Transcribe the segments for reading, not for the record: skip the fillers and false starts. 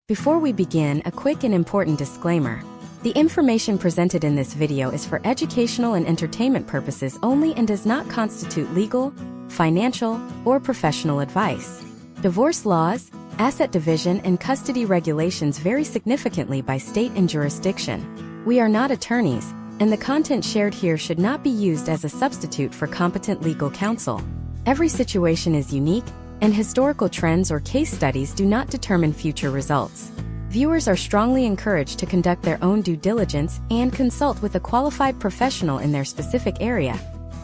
Before we begin, a quick and important disclaimer. The information presented in this video is for educational and entertainment purposes only and does not constitute legal, financial, or professional advice. Divorce laws, asset division, and custody regulations vary significantly by state and jurisdiction. We are not attorneys, and the content shared here should not be used as a substitute for competent legal counsel. Every situation is unique, and historical trends or case studies do not determine future results. Viewers are strongly encouraged to conduct their own due diligence and consult with a qualified professional in their specific area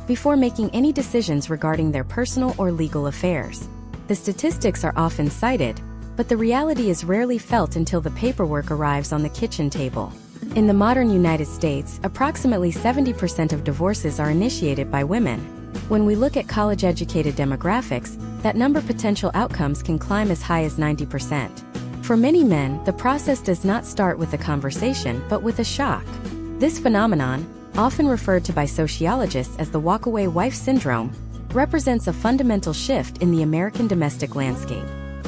before making any decisions regarding their personal or legal affairs. The statistics are often cited, but the reality is rarely felt until the paperwork arrives on the kitchen table. In the modern United States, approximately 70% of divorces are initiated by women. When we look at college-educated demographics, that number potential outcomes can climb as high as 90%. For many men, the process does not start with a conversation but with a shock. This phenomenon, often referred to by sociologists as the walkaway wife syndrome, represents a fundamental shift in the American domestic landscape.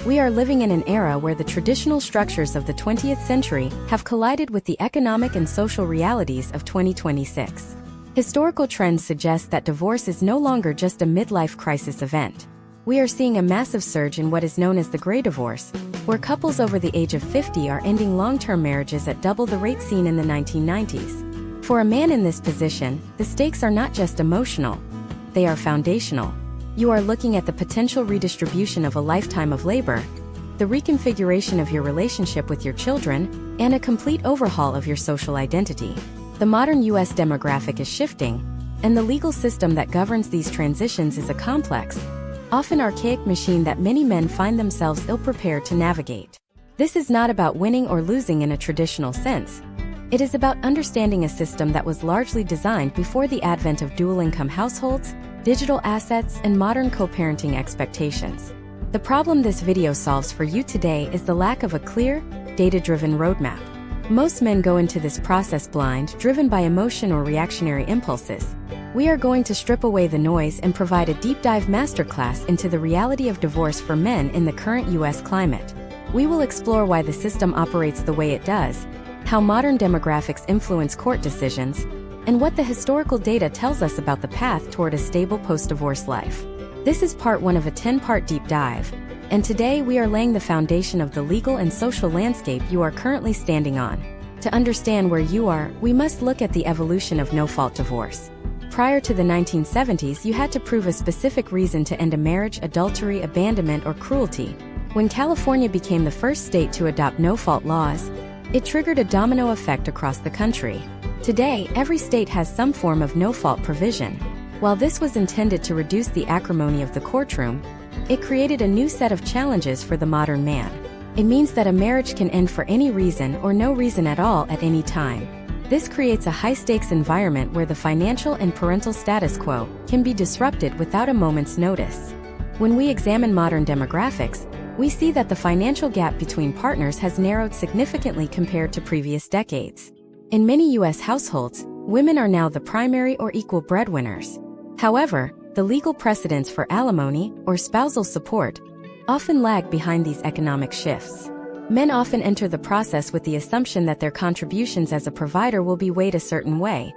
We are living in an era where the traditional structures of the 20th century have collided with the economic and social realities of 2026. Historical trends suggest that divorce is no longer just a midlife crisis event. We are seeing a massive surge in what is known as the gray divorce, where couples over the age of 50 are ending long-term marriages at double the rate seen in the 1990s. For a man in this position, the stakes are not just emotional, they are foundational. You are looking at the potential redistribution of a lifetime of labor, the reconfiguration of your relationship with your children, and a complete overhaul of your social identity. The modern U.S. demographic is shifting, and the legal system that governs these transitions is a complex, often archaic machine that many men find themselves ill-prepared to navigate. This is not about winning or losing in a traditional sense. It is about understanding a system that was largely designed before the advent of dual-income households, digital assets, and modern co-parenting expectations. The problem this video solves for you today is the lack of a clear, data-driven roadmap. Most men go into this process blind, driven by emotion or reactionary impulses. We are going to strip away the noise and provide a deep dive masterclass into the reality of divorce for men in the current U.S. climate. We will explore why the system operates the way it does, how modern demographics influence court decisions, and what the historical data tells us about the path toward a stable post-divorce life. This is part 1 of a 10-part deep dive, and today we are laying the foundation of the legal and social landscape you are currently standing on. To understand where you are, we must look at the evolution of no-fault divorce. Prior to the 1970s, you had to prove a specific reason to end a marriage: adultery, abandonment, or cruelty. When California became the first state to adopt no-fault laws, it triggered a domino effect across the country. Today, every state has some form of no-fault provision. While this was intended to reduce the acrimony of the courtroom, it created a new set of challenges for the modern man. It means that a marriage can end for any reason or no reason at all at any time. This creates a high-stakes environment where the financial and parental status quo can be disrupted without a moment's notice. When we examine modern demographics, we see that the financial gap between partners has narrowed significantly compared to previous decades. In many U.S. households, women are now the primary or equal breadwinners. However, the legal precedents for alimony or spousal support often lag behind these economic shifts. Men often enter the process with the assumption that their contributions as a provider will be weighed a certain way,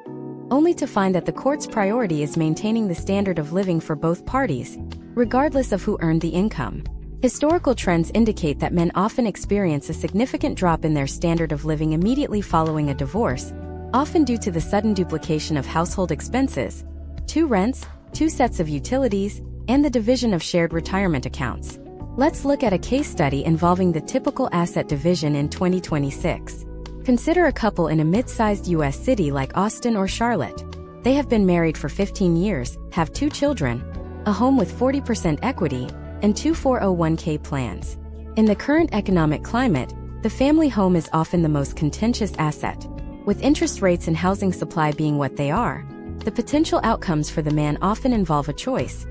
only to find that the court's priority is maintaining the standard of living for both parties, regardless of who earned the income. Historical trends indicate that men often experience a significant drop in their standard of living immediately following a divorce, often due to the sudden duplication of household expenses, 2 rents, 2 sets of utilities, and the division of shared retirement accounts. Let's look at a case study involving the typical asset division in 2026. Consider a couple in a mid-sized U.S. city like Austin or Charlotte. They have been married for 15 years, have 2 children, a home with 40% equity, and 2 401k plans. In the current economic climate, the family home is often the most contentious asset. With interest rates and housing supply being what they are, the potential outcomes for the man often involve a choice: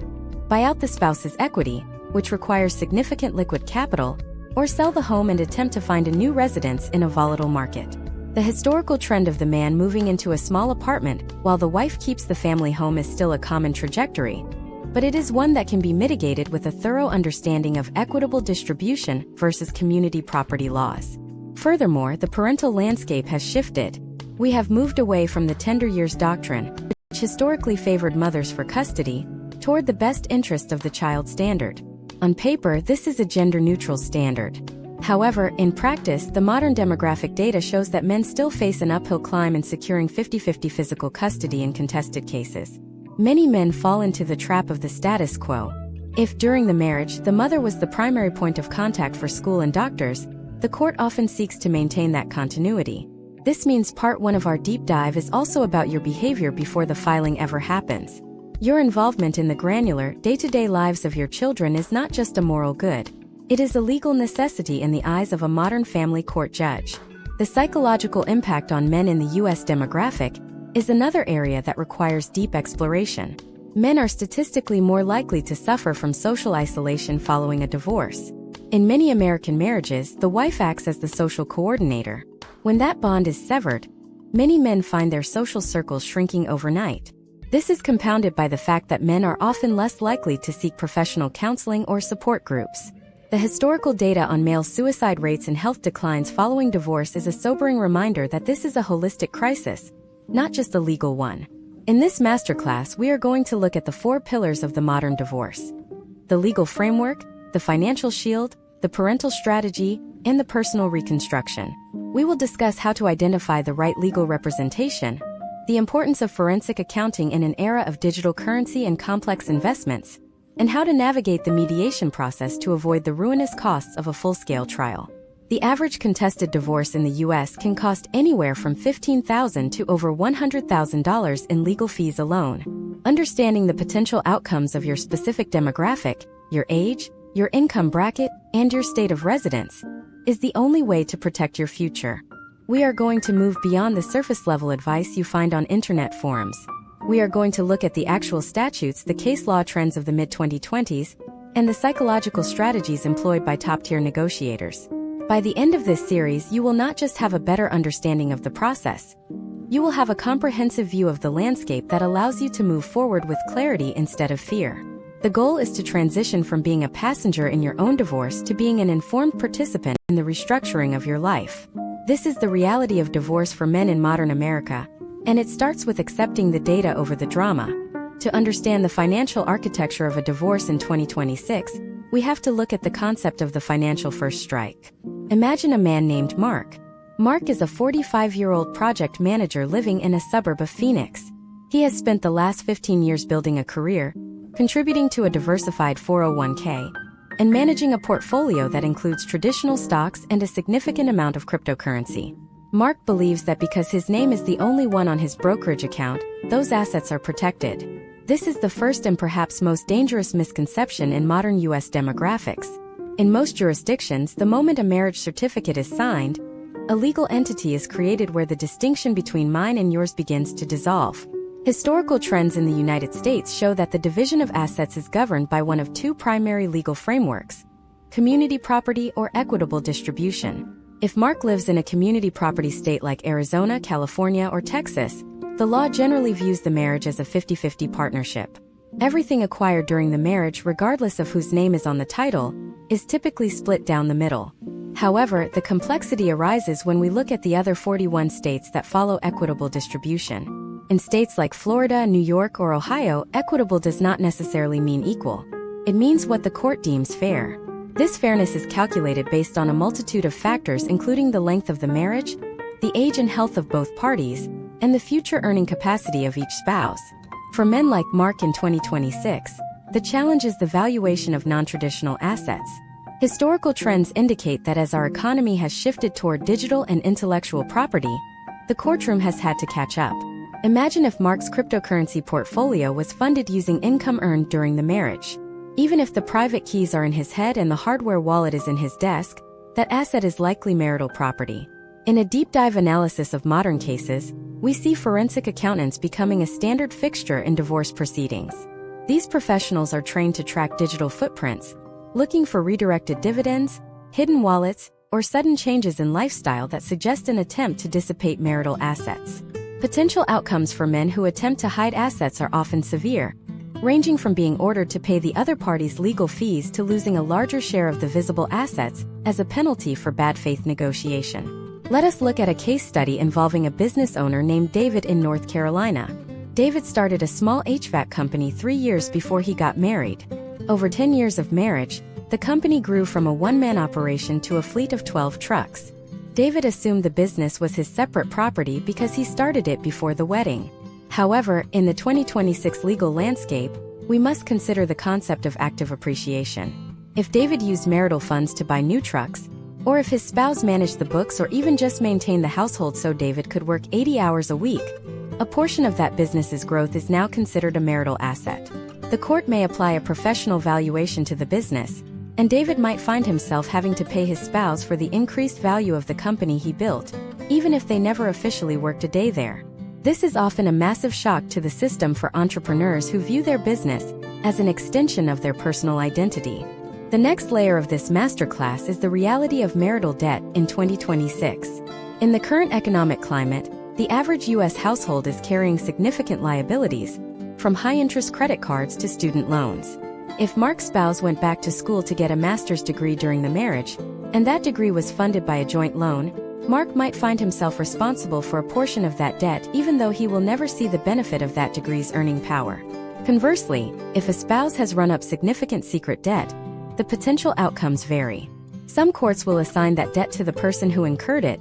buy out the spouse's equity, which requires significant liquid capital, or sell the home and attempt to find a new residence in a volatile market. The historical trend of the man moving into a small apartment while the wife keeps the family home is still a common trajectory, but it is one that can be mitigated with a thorough understanding of equitable distribution versus community property laws. Furthermore, the parental landscape has shifted. We have moved away from the tender years doctrine, which historically favored mothers for custody, toward the best interest of the child standard. On paper, this is a gender-neutral standard. However, in practice, the modern demographic data shows that men still face an uphill climb in securing 50-50 physical custody in contested cases. Many men fall into the trap of the status quo. If, during the marriage, the mother was the primary point of contact for school and doctors, the court often seeks to maintain that continuity. This means part 1 of our deep dive is also about your behavior before the filing ever happens. Your involvement in the granular, day-to-day lives of your children is not just a moral good. It is a legal necessity in the eyes of a modern family court judge. The psychological impact on men in the U.S. demographic is another area that requires deep exploration. Men are statistically more likely to suffer from social isolation following a divorce. In many American marriages, the wife acts as the social coordinator. When that bond is severed, many men find their social circles shrinking overnight. This is compounded by the fact that men are often less likely to seek professional counseling or support groups. The historical data on male suicide rates and health declines following divorce is a sobering reminder that this is a holistic crisis, not just a legal one. In this masterclass, we are going to look at the 4 pillars of the modern divorce: the legal framework, the financial shield, the parental strategy, and the personal reconstruction. We will discuss how to identify the right legal representation, the importance of forensic accounting in an era of digital currency and complex investments, and how to navigate the mediation process to avoid the ruinous costs of a full-scale trial. The average contested divorce in the U.S. can cost anywhere from $15,000 to over $100,000 in legal fees alone. Understanding the potential outcomes of your specific demographic, your age, your income bracket, and your state of residence is the only way to protect your future. We are going to move beyond the surface-level advice you find on internet forums. We are going to look at the actual statutes, the case law trends of the mid-2020s, and the psychological strategies employed by top-tier negotiators. By the end of this series, you will not just have a better understanding of the process. You will have a comprehensive view of the landscape that allows you to move forward with clarity instead of fear. The goal is to transition from being a passenger in your own divorce to being an informed participant in the restructuring of your life. This is the reality of divorce for men in modern America, and it starts with accepting the data over the drama. To understand the financial architecture of a divorce in 2026, we have to look at the concept of the financial first strike. Imagine a man named Mark. Mark is a 45-year-old project manager living in a suburb of Phoenix. He has spent the last 15 years building a career, contributing to a diversified 401k, and managing a portfolio that includes traditional stocks and a significant amount of cryptocurrency. Mark believes that because his name is the only one on his brokerage account, those assets are protected. This is the first and perhaps most dangerous misconception in modern U.S. demographics. In most jurisdictions, the moment a marriage certificate is signed, a legal entity is created where the distinction between mine and yours begins to dissolve. Historical trends in the United States show that the division of assets is governed by one of 2 primary legal frameworks: community property or equitable distribution. If Mark lives in a community property state like Arizona, California, or Texas, the law generally views the marriage as a 50-50 partnership. Everything acquired during the marriage, regardless of whose name is on the title, is typically split down the middle. However, the complexity arises when we look at the other 41 states that follow equitable distribution. In states like Florida, New York, or Ohio, equitable does not necessarily mean equal. It means what the court deems fair. This fairness is calculated based on a multitude of factors, including the length of the marriage, the age and health of both parties, and the future earning capacity of each spouse. For men like Mark in 2026, the challenge is the valuation of non-traditional assets. Historical trends indicate that as our economy has shifted toward digital and intellectual property, the courtroom has had to catch up. Imagine if Mark's cryptocurrency portfolio was funded using income earned during the marriage. Even if the private keys are in his head and the hardware wallet is in his desk, that asset is likely marital property. In a deep dive analysis of modern cases, we see forensic accountants becoming a standard fixture in divorce proceedings. These professionals are trained to track digital footprints, looking for redirected dividends, hidden wallets, or sudden changes in lifestyle that suggest an attempt to dissipate marital assets. Potential outcomes for men who attempt to hide assets are often severe. ranging from being ordered to pay the other party's legal fees to losing a larger share of the visible assets as a penalty for bad faith negotiation. Let us look at a case study involving a business owner named David in North Carolina. David started a small HVAC company 3 years before he got married. Over 10 years of marriage, the company grew from a one-man operation to a fleet of 12 trucks. David assumed the business was his separate property because he started it before the wedding. However, in the 2026 legal landscape, we must consider the concept of active appreciation. If David used marital funds to buy new trucks, or if his spouse managed the books or even just maintained the household so David could work 80 hours a week, a portion of that business's growth is now considered a marital asset. The court may apply a professional valuation to the business, and David might find himself having to pay his spouse for the increased value of the company he built, even if they never officially worked a day there. This is often a massive shock to the system for entrepreneurs who view their business as an extension of their personal identity. The next layer of this masterclass is the reality of marital debt in 2026. In the current economic climate, the average U.S. household is carrying significant liabilities, from high-interest credit cards to student loans. If Mark's spouse went back to school to get a master's degree during the marriage, and that degree was funded by a joint loan, Mark might find himself responsible for a portion of that debt even though he will never see the benefit of that degree's earning power. Conversely, if a spouse has run up significant secret debt, the potential outcomes vary. Some courts will assign that debt to the person who incurred it,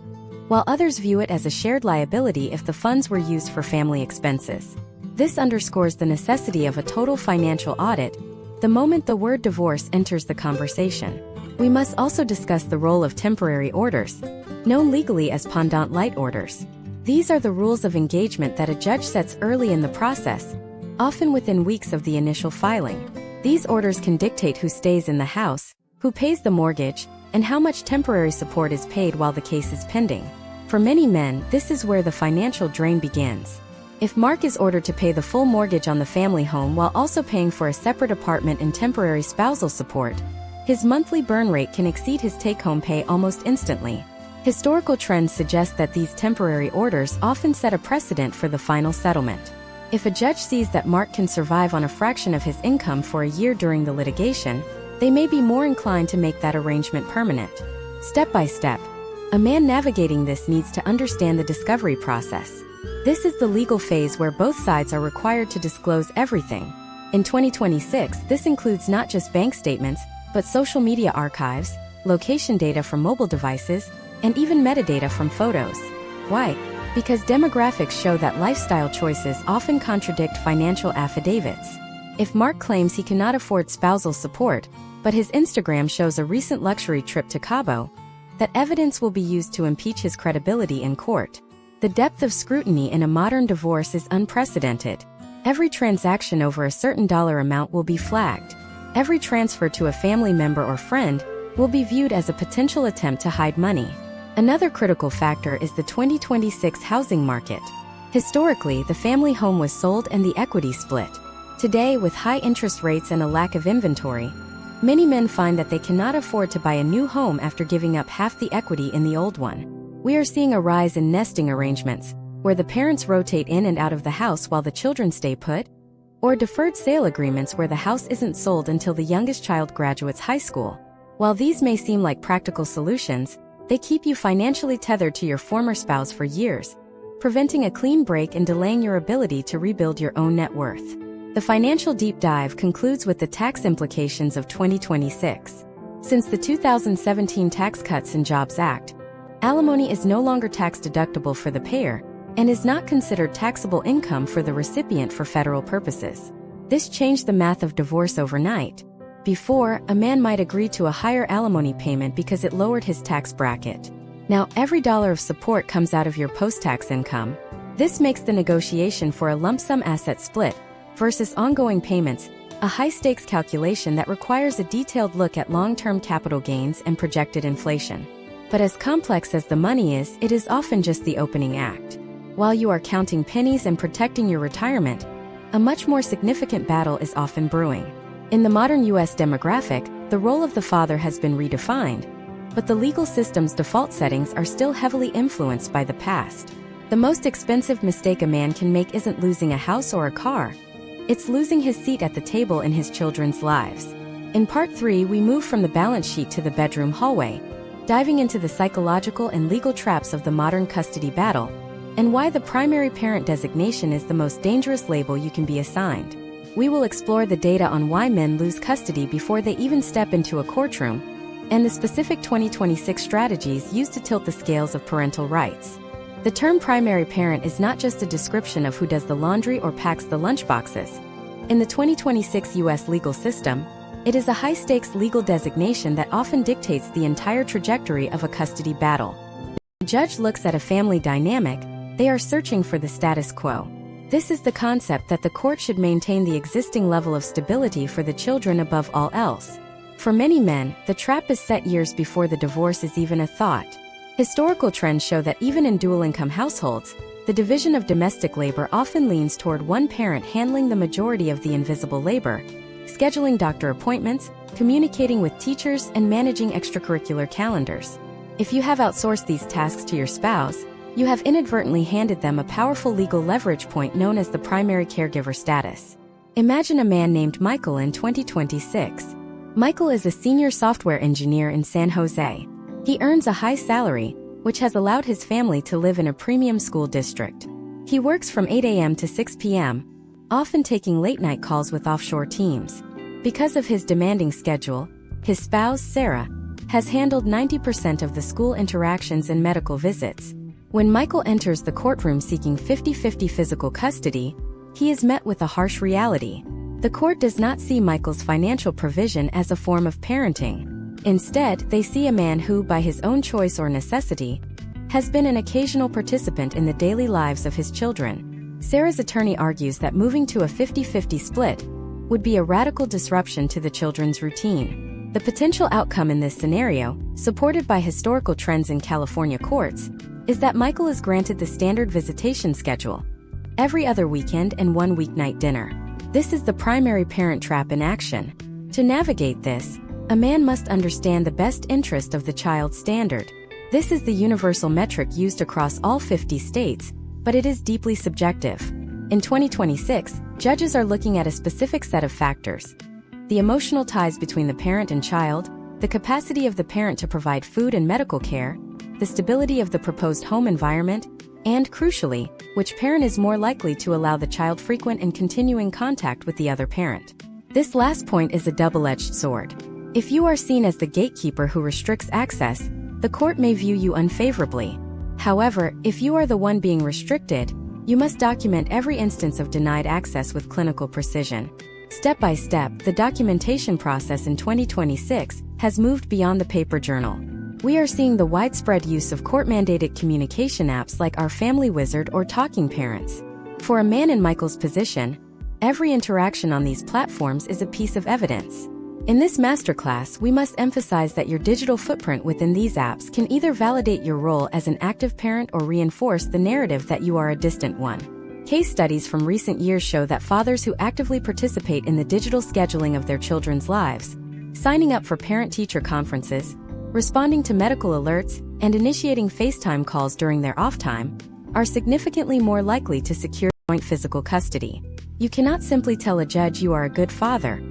while others view it as a shared liability if the funds were used for family expenses. This underscores the necessity of a total financial audit the moment the word divorce enters the conversation. We must also discuss the role of temporary orders, known legally as pendant light orders. These are the rules of engagement that a judge sets early in the process, often within weeks of the initial filing. These orders can dictate who stays in the house, who pays the mortgage, and how much temporary support is paid while the case is pending. For many men, this is where the financial drain begins. If Mark is ordered to pay the full mortgage on the family home while also paying for a separate apartment and temporary spousal support, his monthly burn rate can exceed his take-home pay almost instantly. Historical trends suggest that these temporary orders often set a precedent for the final settlement. If a judge sees that Mark can survive on a fraction of his income for a year during the litigation, they may be more inclined to make that arrangement permanent. Step by step, a man navigating this needs to understand the discovery process. This is the legal phase where both sides are required to disclose everything. In 2026, this includes not just bank statements, but social media archives, location data from mobile devices, and even metadata from photos. Why? Because demographics show that lifestyle choices often contradict financial affidavits. If Mark claims he cannot afford spousal support, but his Instagram shows a recent luxury trip to Cabo, that evidence will be used to impeach his credibility in court. The depth of scrutiny in a modern divorce is unprecedented. Every transaction over a certain dollar amount will be flagged. Every transfer to a family member or friend will be viewed as a potential attempt to hide money. Another critical factor is the 2026 housing market. Historically, the family home was sold and the equity split. Today, with high interest rates and a lack of inventory, many men find that they cannot afford to buy a new home after giving up half the equity in the old one. We are seeing a rise in nesting arrangements, where the parents rotate in and out of the house while the children stay put, or deferred sale agreements where the house isn't sold until the youngest child graduates high school. While these may seem like practical solutions, they keep you financially tethered to your former spouse for years, preventing a clean break and delaying your ability to rebuild your own net worth. The financial deep dive concludes with the tax implications of 2026. Since the 2017 Tax Cuts and Jobs Act, alimony is no longer tax-deductible for the payer and is not considered taxable income for the recipient for federal purposes. This changed the math of divorce overnight. Before, a man might agree to a higher alimony payment because it lowered his tax bracket. Now, every dollar of support comes out of your post-tax income. This makes the negotiation for a lump sum asset split versus ongoing payments a high-stakes calculation that requires a detailed look at long-term capital gains and projected inflation. But as complex as the money is, it is often just the opening act. While you are counting pennies and protecting your retirement, a much more significant battle is often brewing. In the modern U.S. demographic, the role of the father has been redefined, but the legal system's default settings are still heavily influenced by the past. The most expensive mistake a man can make isn't losing a house or a car, it's losing his seat at the table in his children's lives. In Part 3, we move from the balance sheet to the bedroom hallway, diving into the psychological and legal traps of the modern custody battle, and why the primary parent designation is the most dangerous label you can be assigned. We will explore the data on why men lose custody before they even step into a courtroom, and the specific 2026 strategies used to tilt the scales of parental rights. The term primary parent is not just a description of who does the laundry or packs the lunchboxes. In the 2026 U.S. legal system, it is a high-stakes legal designation that often dictates the entire trajectory of a custody battle. When a judge looks at a family dynamic, they are searching for the status quo. This is the concept that the court should maintain the existing level of stability for the children above all else. For many men, the trap is set years before the divorce is even a thought. Historical trends show that even in dual-income households, the division of domestic labor often leans toward one parent handling the majority of the invisible labor, scheduling doctor appointments, communicating with teachers, and managing extracurricular calendars. If you have outsourced these tasks to your spouse, you have inadvertently handed them a powerful legal leverage point known as the primary caregiver status. Imagine a man named Michael in 2026. Michael is a senior software engineer in San Jose. He earns a high salary, which has allowed his family to live in a premium school district. He works from 8 a.m. to 6 p.m., often taking late-night calls with offshore teams. Because of his demanding schedule, his spouse, Sarah, has handled 90% of the school interactions and medical visits. When Michael enters the courtroom seeking 50-50 physical custody, he is met with a harsh reality. The court does not see Michael's financial provision as a form of parenting. Instead, they see a man who, by his own choice or necessity, has been an occasional participant in the daily lives of his children. Sarah's attorney argues that moving to a 50-50 split would be a radical disruption to the children's routine. The potential outcome in this scenario, supported by historical trends in California courts, is that Michael is granted the standard visitation schedule, every other weekend and one weeknight dinner. This is the primary parent trap in action. To navigate this, a man must understand the best interest of the child standard. This is the universal metric used across all 50 states, but it is deeply subjective. In 2026, judges are looking at a specific set of factors: the emotional ties between the parent and child, the capacity of the parent to provide food and medical care, the stability of the proposed home environment, and, crucially, which parent is more likely to allow the child frequent and continuing contact with the other parent. This last point is a double-edged sword. If you are seen as the gatekeeper who restricts access, the court may view you unfavorably. However, if you are the one being restricted, you must document every instance of denied access with clinical precision. Step by step, the documentation process in 2026 has moved beyond the paper journal. We are seeing the widespread use of court-mandated communication apps like Our Family Wizard or Talking Parents. For a man in Michael's position, every interaction on these platforms is a piece of evidence. In this masterclass, we must emphasize that your digital footprint within these apps can either validate your role as an active parent or reinforce the narrative that you are a distant one. Case studies from recent years show that fathers who actively participate in the digital scheduling of their children's lives, signing up for parent-teacher conferences, responding to medical alerts, and initiating FaceTime calls during their off time, are significantly more likely to secure joint physical custody. You cannot simply tell a judge you are a good father.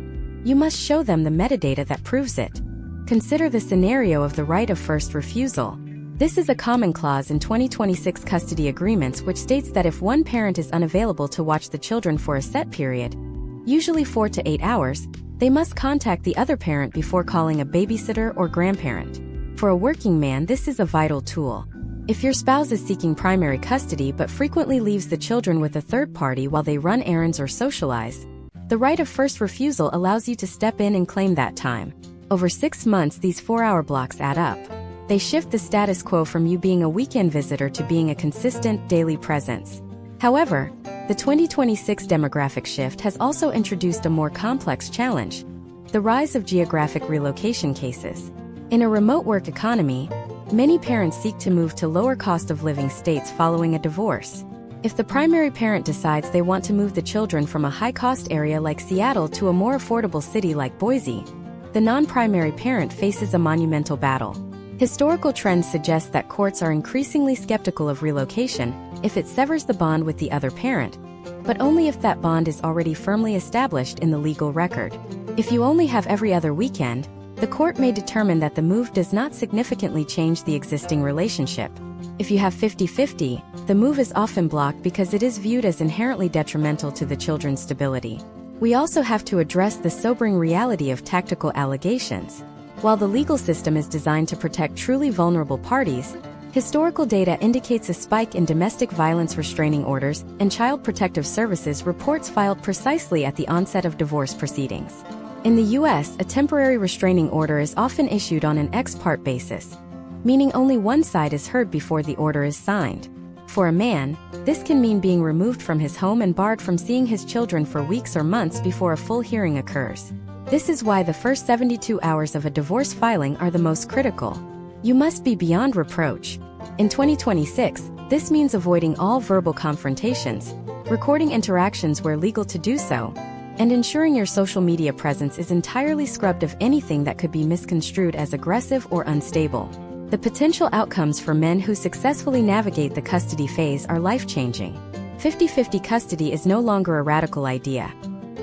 You must show them the metadata that proves it. Consider the scenario of the right of first refusal. This is a common clause in 2026 custody agreements which states that if one parent is unavailable to watch the children for a set period, usually 4 to 8 hours, they must contact the other parent before calling a babysitter or grandparent. For a working man, this is a vital tool. If your spouse is seeking primary custody but frequently leaves the children with a third party while they run errands or socialize, the right of first refusal allows you to step in and claim that time. Over 6 months, these 4-hour blocks add up. They shift the status quo from you being a weekend visitor to being a consistent, daily presence. However, the 2026 demographic shift has also introduced a more complex challenge: the rise of geographic relocation cases. In a remote work economy, many parents seek to move to lower cost of living states following a divorce. If the primary parent decides they want to move the children from a high-cost area like Seattle to a more affordable city like Boise, the non-primary parent faces a monumental battle. Historical trends suggest that courts are increasingly skeptical of relocation if it severs the bond with the other parent, but only if that bond is already firmly established in the legal record. If you only have every other weekend, the court may determine that the move does not significantly change the existing relationship. If you have 50-50, the move is often blocked because it is viewed as inherently detrimental to the children's stability. We also have to address the sobering reality of tactical allegations. While the legal system is designed to protect truly vulnerable parties, historical data indicates a spike in domestic violence restraining orders and Child Protective Services reports filed precisely at the onset of divorce proceedings. In the U.S., a temporary restraining order is often issued on an ex parte basis, meaning only one side is heard before the order is signed. For a man, this can mean being removed from his home and barred from seeing his children for weeks or months before a full hearing occurs. This is why the first 72 hours of a divorce filing are the most critical. You must be beyond reproach. In 2026, this means avoiding all verbal confrontations, recording interactions where legal to do so, and ensuring your social media presence is entirely scrubbed of anything that could be misconstrued as aggressive or unstable. The potential outcomes for men who successfully navigate the custody phase are life-changing. 50-50 custody is no longer a radical idea.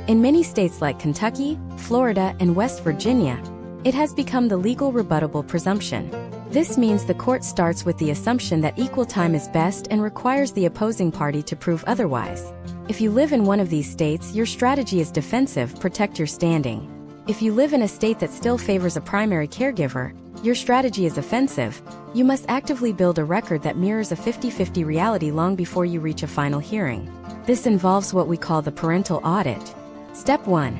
In many states like Kentucky, Florida, and West Virginia, it has become the legal rebuttable presumption. This means the court starts with the assumption that equal time is best and requires the opposing party to prove otherwise. If you live in one of these states, your strategy is defensive, protect your standing. If you live in a state that still favors a primary caregiver, your strategy is offensive. You must actively build a record that mirrors a 50-50 reality long before you reach a final hearing. This involves what we call the parental audit. Step 1.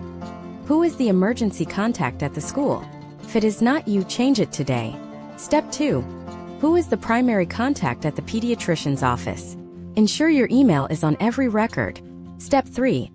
Who is the emergency contact at the school? If it is not you, change it today. Step 2. Who is the primary contact at the pediatrician's office? Ensure your email is on every record. Step 3.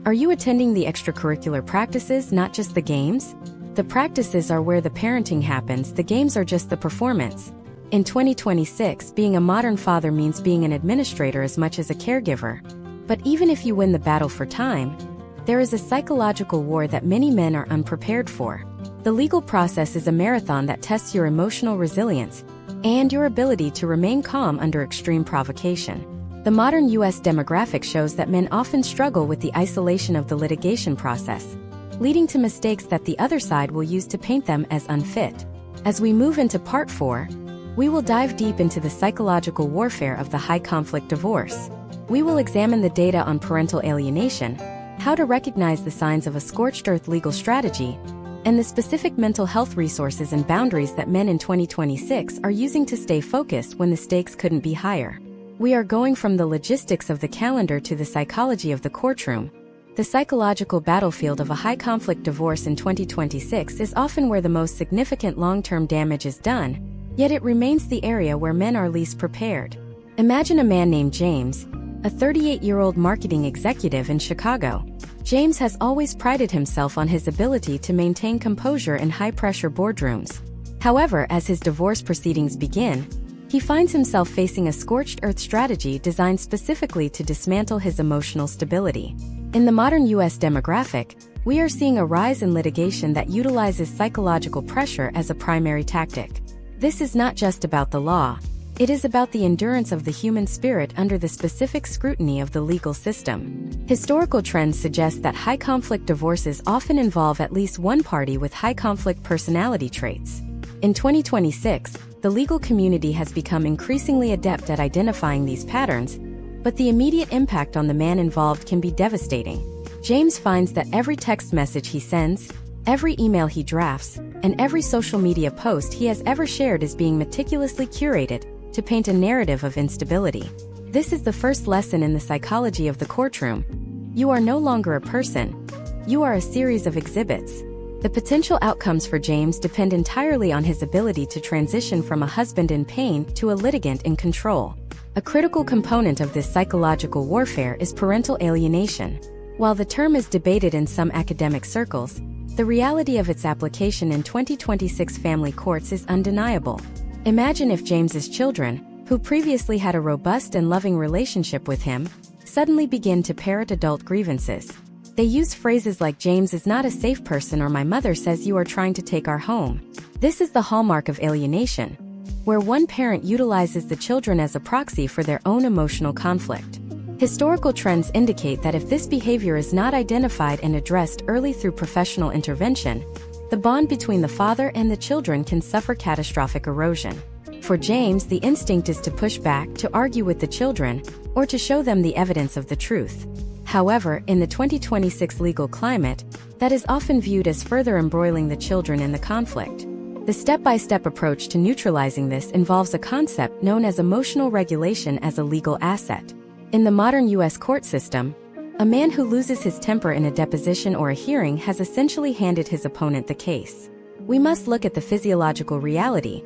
Are you attending the extracurricular practices, not just the games? The practices are where the parenting happens, the games are just the performance. In 2026, being a modern father means being an administrator as much as a caregiver. But even if you win the battle for time, there is a psychological war that many men are unprepared for. The legal process is a marathon that tests your emotional resilience and your ability to remain calm under extreme provocation. The modern U.S. demographic shows that men often struggle with the isolation of the litigation process, leading to mistakes that the other side will use to paint them as unfit. As we move into Part 4, we will dive deep into the psychological warfare of the high-conflict divorce. We will examine the data on parental alienation, how to recognize the signs of a scorched earth legal strategy, and the specific mental health resources and boundaries that men in 2026 are using to stay focused when the stakes couldn't be higher. We are going from the logistics of the calendar to the psychology of the courtroom. The psychological battlefield of a high-conflict divorce in 2026 is often where the most significant long-term damage is done, yet it remains the area where men are least prepared. Imagine a man named James, a 38-year-old marketing executive in Chicago. James has always prided himself on his ability to maintain composure in high-pressure boardrooms. However, as his divorce proceedings begin, he finds himself facing a scorched earth strategy designed specifically to dismantle his emotional stability. In the modern U.S. demographic, we are seeing a rise in litigation that utilizes psychological pressure as a primary tactic. This is not just about the law. It is about the endurance of the human spirit under the specific scrutiny of the legal system. Historical trends suggest that high-conflict divorces often involve at least one party with high-conflict personality traits. In 2026, the legal community has become increasingly adept at identifying these patterns, but the immediate impact on the man involved can be devastating. James finds that every text message he sends, every email he drafts, and every social media post he has ever shared is being meticulously curated to paint a narrative of instability. This is the first lesson in the psychology of the courtroom. You are no longer a person. You are a series of exhibits. The potential outcomes for James depend entirely on his ability to transition from a husband in pain to a litigant in control. A critical component of this psychological warfare is parental alienation. While the term is debated in some academic circles, the reality of its application in 2026 family courts is undeniable. Imagine if James's children, who previously had a robust and loving relationship with him, suddenly begin to parrot adult grievances. They use phrases like "James is not a safe person" or "My mother says you are trying to take our home." This is the hallmark of alienation, where one parent utilizes the children as a proxy for their own emotional conflict. Historical trends indicate that if this behavior is not identified and addressed early through professional intervention, the bond between the father and the children can suffer catastrophic erosion. For James, the instinct is to push back, to argue with the children, or to show them the evidence of the truth. However, in the 2026 legal climate, that is often viewed as further embroiling the children in the conflict. The step-by-step approach to neutralizing this involves a concept known as emotional regulation as a legal asset. In the modern U.S. court system, a man who loses his temper in a deposition or a hearing has essentially handed his opponent the case. We must look at the physiological reality.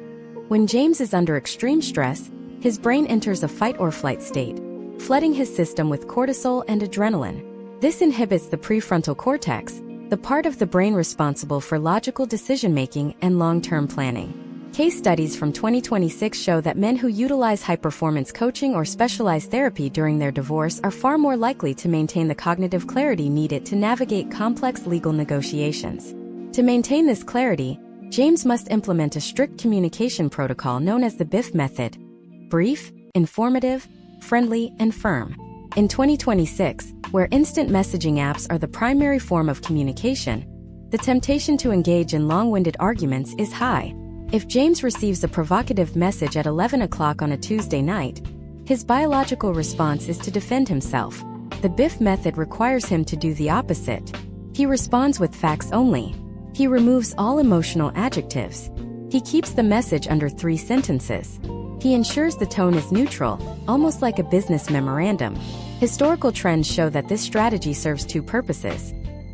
When James is under extreme stress, his brain enters a fight-or-flight state, flooding his system with cortisol and adrenaline. This inhibits the prefrontal cortex, the part of the brain responsible for logical decision-making and long-term planning. Case studies from 2026 show that men who utilize high-performance coaching or specialized therapy during their divorce are far more likely to maintain the cognitive clarity needed to navigate complex legal negotiations. To maintain this clarity, James must implement a strict communication protocol known as the BIF method: brief, informative, friendly, and firm. In 2026, where instant messaging apps are the primary form of communication, the temptation to engage in long-winded arguments is high. If James receives a provocative message at 11 o'clock on a Tuesday night, his biological response is to defend himself. The BIF method requires him to do the opposite. He responds with facts only. He removes all emotional adjectives. He keeps the message under 3 sentences. He ensures the tone is neutral, almost like a business memorandum. Historical trends show that this strategy serves 2 purposes.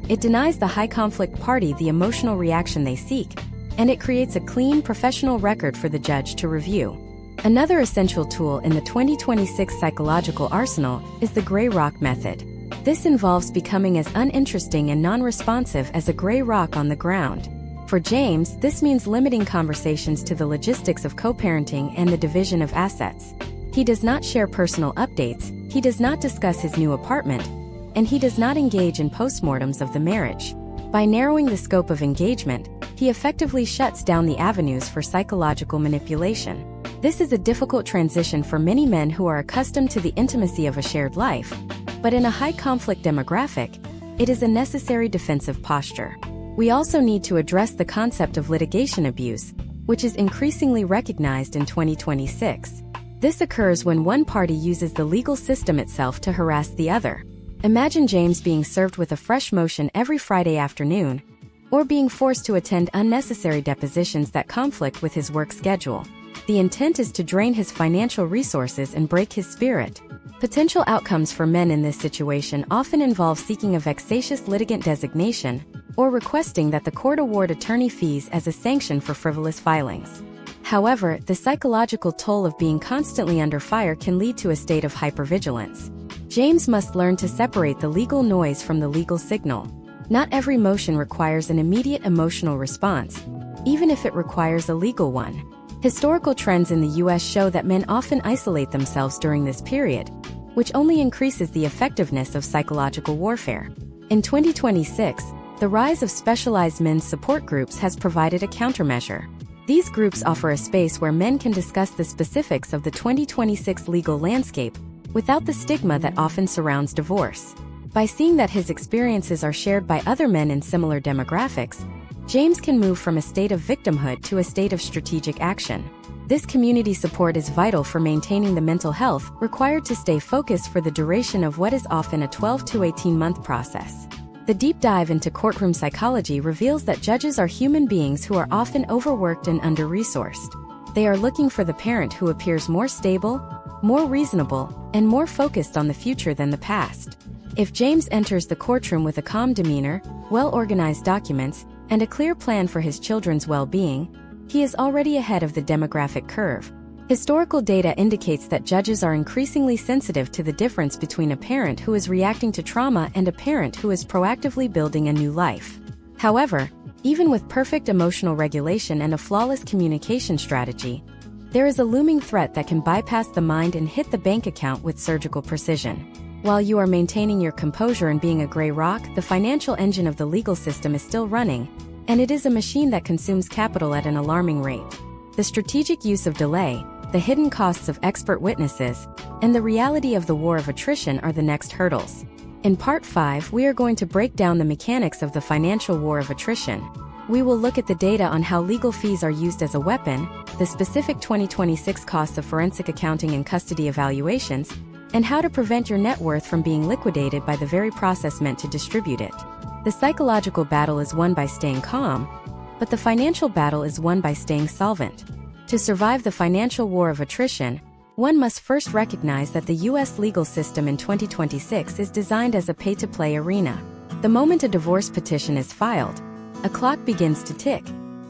It denies the high-conflict party the emotional reaction they seek, and it creates a clean, professional record for the judge to review. Another essential tool in the 2026 psychological arsenal is the gray rock method. This involves becoming as uninteresting and non-responsive as a gray rock on the ground. For James, this means limiting conversations to the logistics of co-parenting and the division of assets. He does not share personal updates, he does not discuss his new apartment, and he does not engage in postmortems of the marriage. By narrowing the scope of engagement, he effectively shuts down the avenues for psychological manipulation. This is a difficult transition for many men who are accustomed to the intimacy of a shared life, but in a high-conflict demographic, it is a necessary defensive posture. We also need to address the concept of litigation abuse, which is increasingly recognized in 2026. This occurs when one party uses the legal system itself to harass the other. Imagine James being served with a fresh motion every Friday afternoon, or being forced to attend unnecessary depositions that conflict with his work schedule. The intent is to drain his financial resources and break his spirit. Potential outcomes for men in this situation often involve seeking a vexatious litigant designation, or requesting that the court award attorney fees as a sanction for frivolous filings. However, the psychological toll of being constantly under fire can lead to a state of hypervigilance. James must learn to separate the legal noise from the legal signal. Not every motion requires an immediate emotional response, even if it requires a legal one. Historical trends in the U.S. show that men often isolate themselves during this period, which only increases the effectiveness of psychological warfare. In 2026, the rise of specialized men's support groups has provided a countermeasure. These groups offer a space where men can discuss the specifics of the 2026 legal landscape without the stigma that often surrounds divorce. By seeing that his experiences are shared by other men in similar demographics, James can move from a state of victimhood to a state of strategic action. This community support is vital for maintaining the mental health required to stay focused for the duration of what is often a 12 to 18-month process. The deep dive into courtroom psychology reveals that judges are human beings who are often overworked and under-resourced. They are looking for the parent who appears more stable, more reasonable, and more focused on the future than the past. If James enters the courtroom with a calm demeanor, well-organized documents, and a clear plan for his children's well-being, he is already ahead of the demographic curve. Historical data indicates that judges are increasingly sensitive to the difference between a parent who is reacting to trauma and a parent who is proactively building a new life. However, even with perfect emotional regulation and a flawless communication strategy, there is a looming threat that can bypass the mind and hit the bank account with surgical precision. While you are maintaining your composure and being a gray rock, the financial engine of the legal system is still running, and it is a machine that consumes capital at an alarming rate. The strategic use of delay, the hidden costs of expert witnesses, and the reality of the war of attrition are the next hurdles. In Part 5, we are going to break down the mechanics of the financial war of attrition. We will look at the data on how legal fees are used as a weapon, the specific 2026 costs of forensic accounting and custody evaluations, and how to prevent your net worth from being liquidated by the very process meant to distribute it. The psychological battle is won by staying calm, but the financial battle is won by staying solvent. To survive the financial war of attrition, one must first recognize that the U.S. legal system in 2026 is designed as a pay-to-play arena. The moment a divorce petition is filed, a clock begins to tick,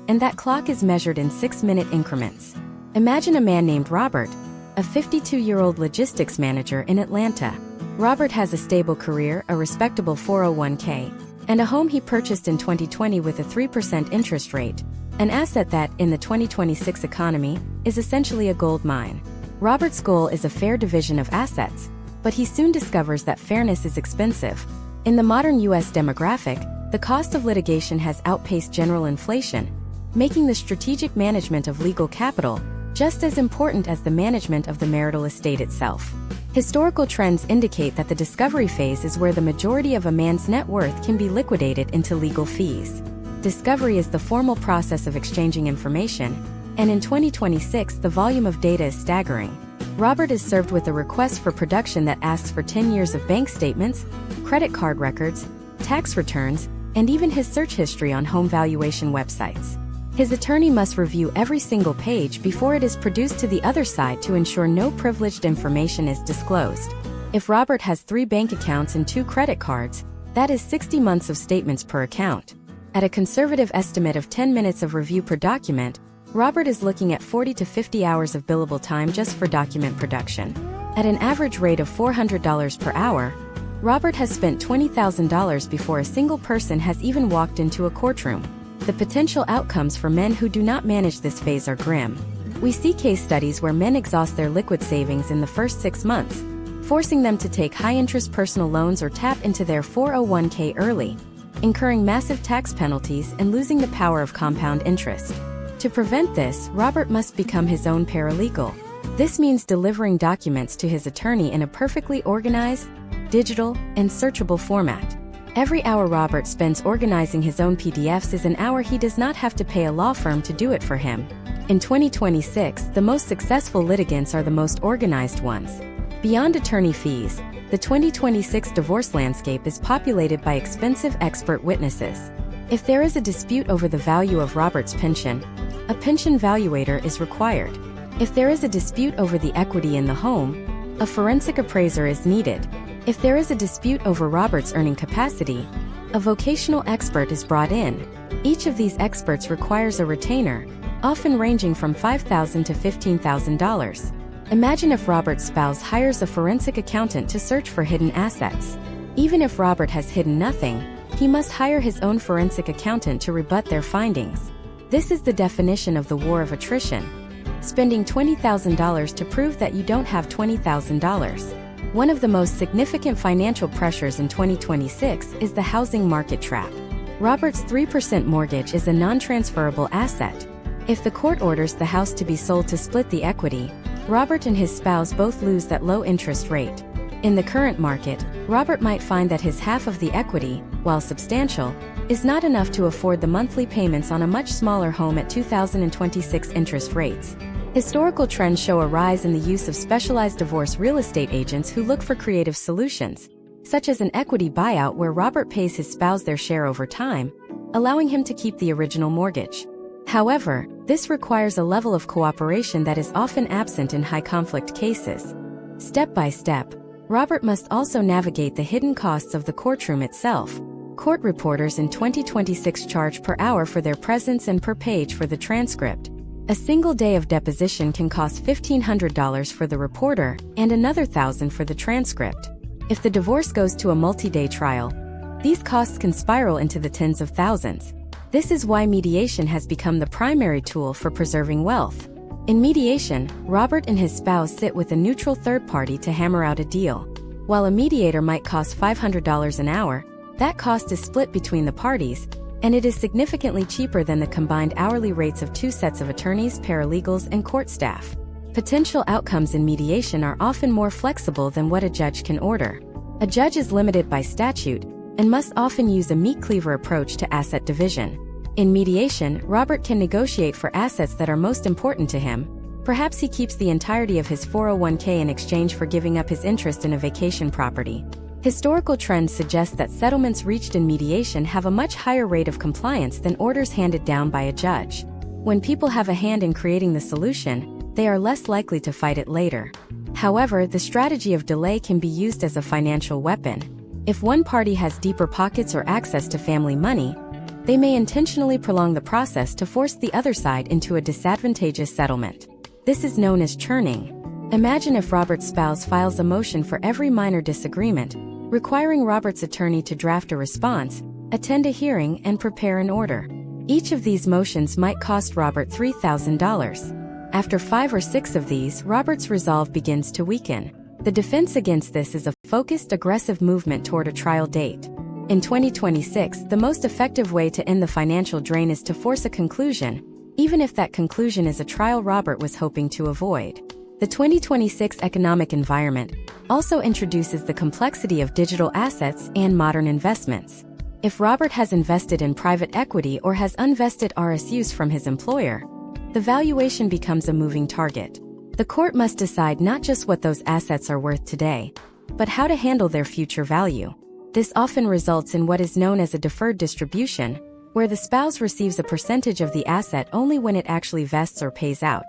and that clock is measured in 6-minute increments. Imagine a man named Robert, a 52-year-old logistics manager in Atlanta. Robert has a stable career, a respectable 401k, and a home he purchased in 2020 with a 3% interest rate, an asset that, in the 2026 economy, is essentially a gold mine. Robert's goal is a fair division of assets, but he soon discovers that fairness is expensive. In the modern U.S. demographic, the cost of litigation has outpaced general inflation, making the strategic management of legal capital just as important as the management of the marital estate itself. Historical trends indicate that the discovery phase is where the majority of a man's net worth can be liquidated into legal fees. Discovery is the formal process of exchanging information, and in 2026 the volume of data is staggering. Robert is served with a request for production that asks for 10 years of bank statements, credit card records, tax returns, and even his search history on home valuation websites. His attorney must review every single page before it is produced to the other side to ensure no privileged information is disclosed. If Robert has 3 bank accounts and 2 credit cards, that is 60 months of statements per account. At a conservative estimate of 10 minutes of review per document, Robert is looking at 40 to 50 hours of billable time just for document production. At an average rate of $400 per hour, Robert has spent $20,000 before a single person has even walked into a courtroom. The potential outcomes for men who do not manage this phase are grim. We see case studies where men exhaust their liquid savings in the first 6 months, forcing them to take high-interest personal loans or tap into their 401k early, incurring massive tax penalties and losing the power of compound interest. To prevent this, Robert must become his own paralegal. This means delivering documents to his attorney in a perfectly organized, digital, and searchable format. Every hour Robert spends organizing his own PDFs is an hour he does not have to pay a law firm to do it for him. In 2026, the most successful litigants are the most organized ones. Beyond attorney fees, the 2026 divorce landscape is populated by expensive expert witnesses. If there is a dispute over the value of Robert's pension, a pension valuator is required. If there is a dispute over the equity in the home, a forensic appraiser is needed. If there is a dispute over Robert's earning capacity, a vocational expert is brought in. Each of these experts requires a retainer, often ranging from $5,000 to $15,000. Imagine if Robert's spouse hires a forensic accountant to search for hidden assets. Even if Robert has hidden nothing, he must hire his own forensic accountant to rebut their findings. This is the definition of the war of attrition: spending $20,000 to prove that you don't have $20,000. One of the most significant financial pressures in 2026 is the housing market trap. Robert's 3% mortgage is a non-transferable asset. If the court orders the house to be sold to split the equity, Robert and his spouse both lose that low interest rate. In the current market, Robert might find that his half of the equity, while substantial, is not enough to afford the monthly payments on a much smaller home at 2026 interest rates. Historical trends show a rise in the use of specialized divorce real estate agents who look for creative solutions, such as an equity buyout where Robert pays his spouse their share over time, allowing him to keep the original mortgage. However, this requires a level of cooperation that is often absent in high-conflict cases. Step by step, Robert must also navigate the hidden costs of the courtroom itself. Court reporters in 2026 charge per hour for their presence and per page for the transcript. A single day of deposition can cost $1,500 for the reporter and another $1,000 for the transcript. If the divorce goes to a multi-day trial, these costs can spiral into the tens of thousands. This is why mediation has become the primary tool for preserving wealth. In mediation, Robert and his spouse sit with a neutral third party to hammer out a deal. While a mediator might cost $500 an hour, that cost is split between the parties, and it is significantly cheaper than the combined hourly rates of 2 sets of attorneys, paralegals, and court staff. Potential outcomes in mediation are often more flexible than what a judge can order. A judge is limited by statute and must often use a meat-cleaver approach to asset division. In mediation, Robert can negotiate for assets that are most important to him. Perhaps he keeps the entirety of his 401k in exchange for giving up his interest in a vacation property. Historical trends suggest that settlements reached in mediation have a much higher rate of compliance than orders handed down by a judge. When people have a hand in creating the solution, they are less likely to fight it later. However, the strategy of delay can be used as a financial weapon. If one party has deeper pockets or access to family money, they may intentionally prolong the process to force the other side into a disadvantageous settlement. This is known as churning. Imagine if Robert's spouse files a motion for every minor disagreement, requiring Robert's attorney to draft a response, attend a hearing, and prepare an order. Each of these motions might cost Robert $3,000. After 5 or 6 of these, Robert's resolve begins to weaken. The defense against this is a focused, aggressive movement toward a trial date. In 2026, the most effective way to end the financial drain is to force a conclusion, even if that conclusion is a trial Robert was hoping to avoid. The 2026 economic environment also introduces the complexity of digital assets and modern investments. If Robert has invested in private equity or has unvested RSUs from his employer, the valuation becomes a moving target. The court must decide not just what those assets are worth today, but how to handle their future value. This often results in what is known as a deferred distribution, where the spouse receives a percentage of the asset only when it actually vests or pays out.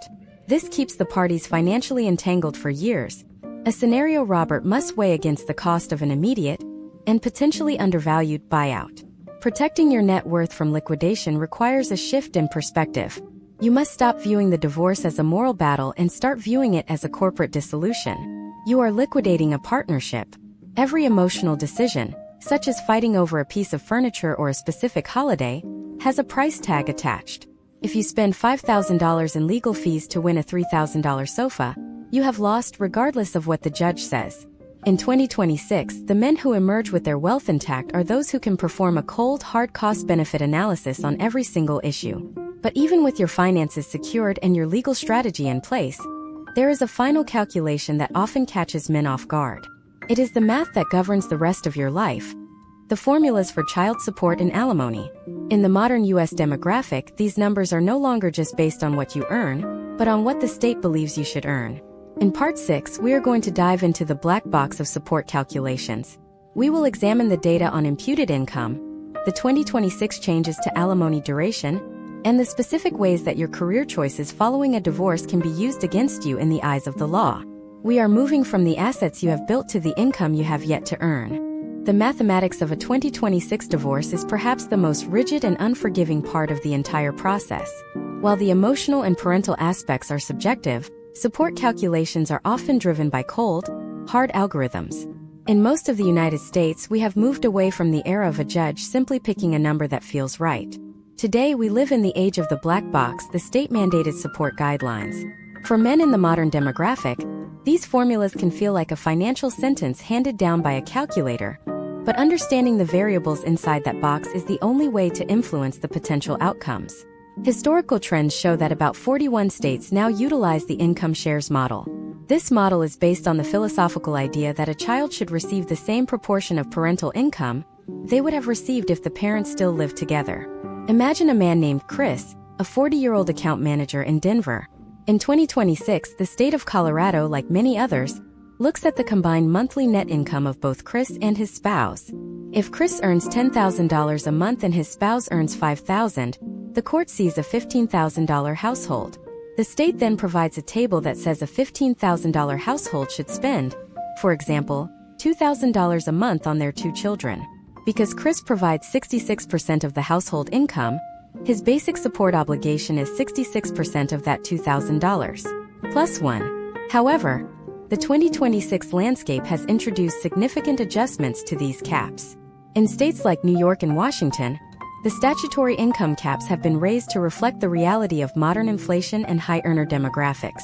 This keeps the parties financially entangled for years, a scenario Robert must weigh against the cost of an immediate and potentially undervalued buyout. Protecting your net worth from liquidation requires a shift in perspective. You must stop viewing the divorce as a moral battle and start viewing it as a corporate dissolution. You are liquidating a partnership. Every emotional decision, such as fighting over a piece of furniture or a specific holiday, has a price tag attached. If you spend $5,000 in legal fees to win a $3,000 sofa, you have lost regardless of what the judge says. In 2026, the men who emerge with their wealth intact are those who can perform a cold, hard cost-benefit analysis on every single issue. But even with your finances secured and your legal strategy in place, there is a final calculation that often catches men off guard. It is the math that governs the rest of your life. The formulas for child support and alimony. In the modern U.S. demographic, these numbers are no longer just based on what you earn, but on what the state believes you should earn. In Part 6, we are going to dive into the black box of support calculations. We will examine the data on imputed income, the 2026 changes to alimony duration, and the specific ways that your career choices following a divorce can be used against you in the eyes of the law. We are moving from the assets you have built to the income you have yet to earn. The mathematics of a 2026 divorce is perhaps the most rigid and unforgiving part of the entire process. While the emotional and parental aspects are subjective, support calculations are often driven by cold, hard algorithms. In most of the United States, we have moved away from the era of a judge simply picking a number that feels right. Today, we live in the age of the black box, the state-mandated support guidelines. For men in the modern demographic, these formulas can feel like a financial sentence handed down by a calculator, but understanding the variables inside that box is the only way to influence the potential outcomes. Historical trends show that about 41 states now utilize the income shares model. This model is based on the philosophical idea that a child should receive the same proportion of parental income they would have received if the parents still lived together. Imagine a man named Chris, a 40-year-old account manager in Denver. In 2026, the state of Colorado, like many others, looks at the combined monthly net income of both Chris and his spouse. If Chris earns $10,000 a month and his spouse earns $5,000, the court sees a $15,000 household. The state then provides a table that says a $15,000 household should spend, for example, $2,000 a month on their 2 children. Because Chris provides 66% of the household income, his basic support obligation is 66% of that $2,000, plus 1. However, the 2026 landscape has introduced significant adjustments to these caps. In states like New York and Washington, the statutory income caps have been raised to reflect the reality of modern inflation and high earner demographics.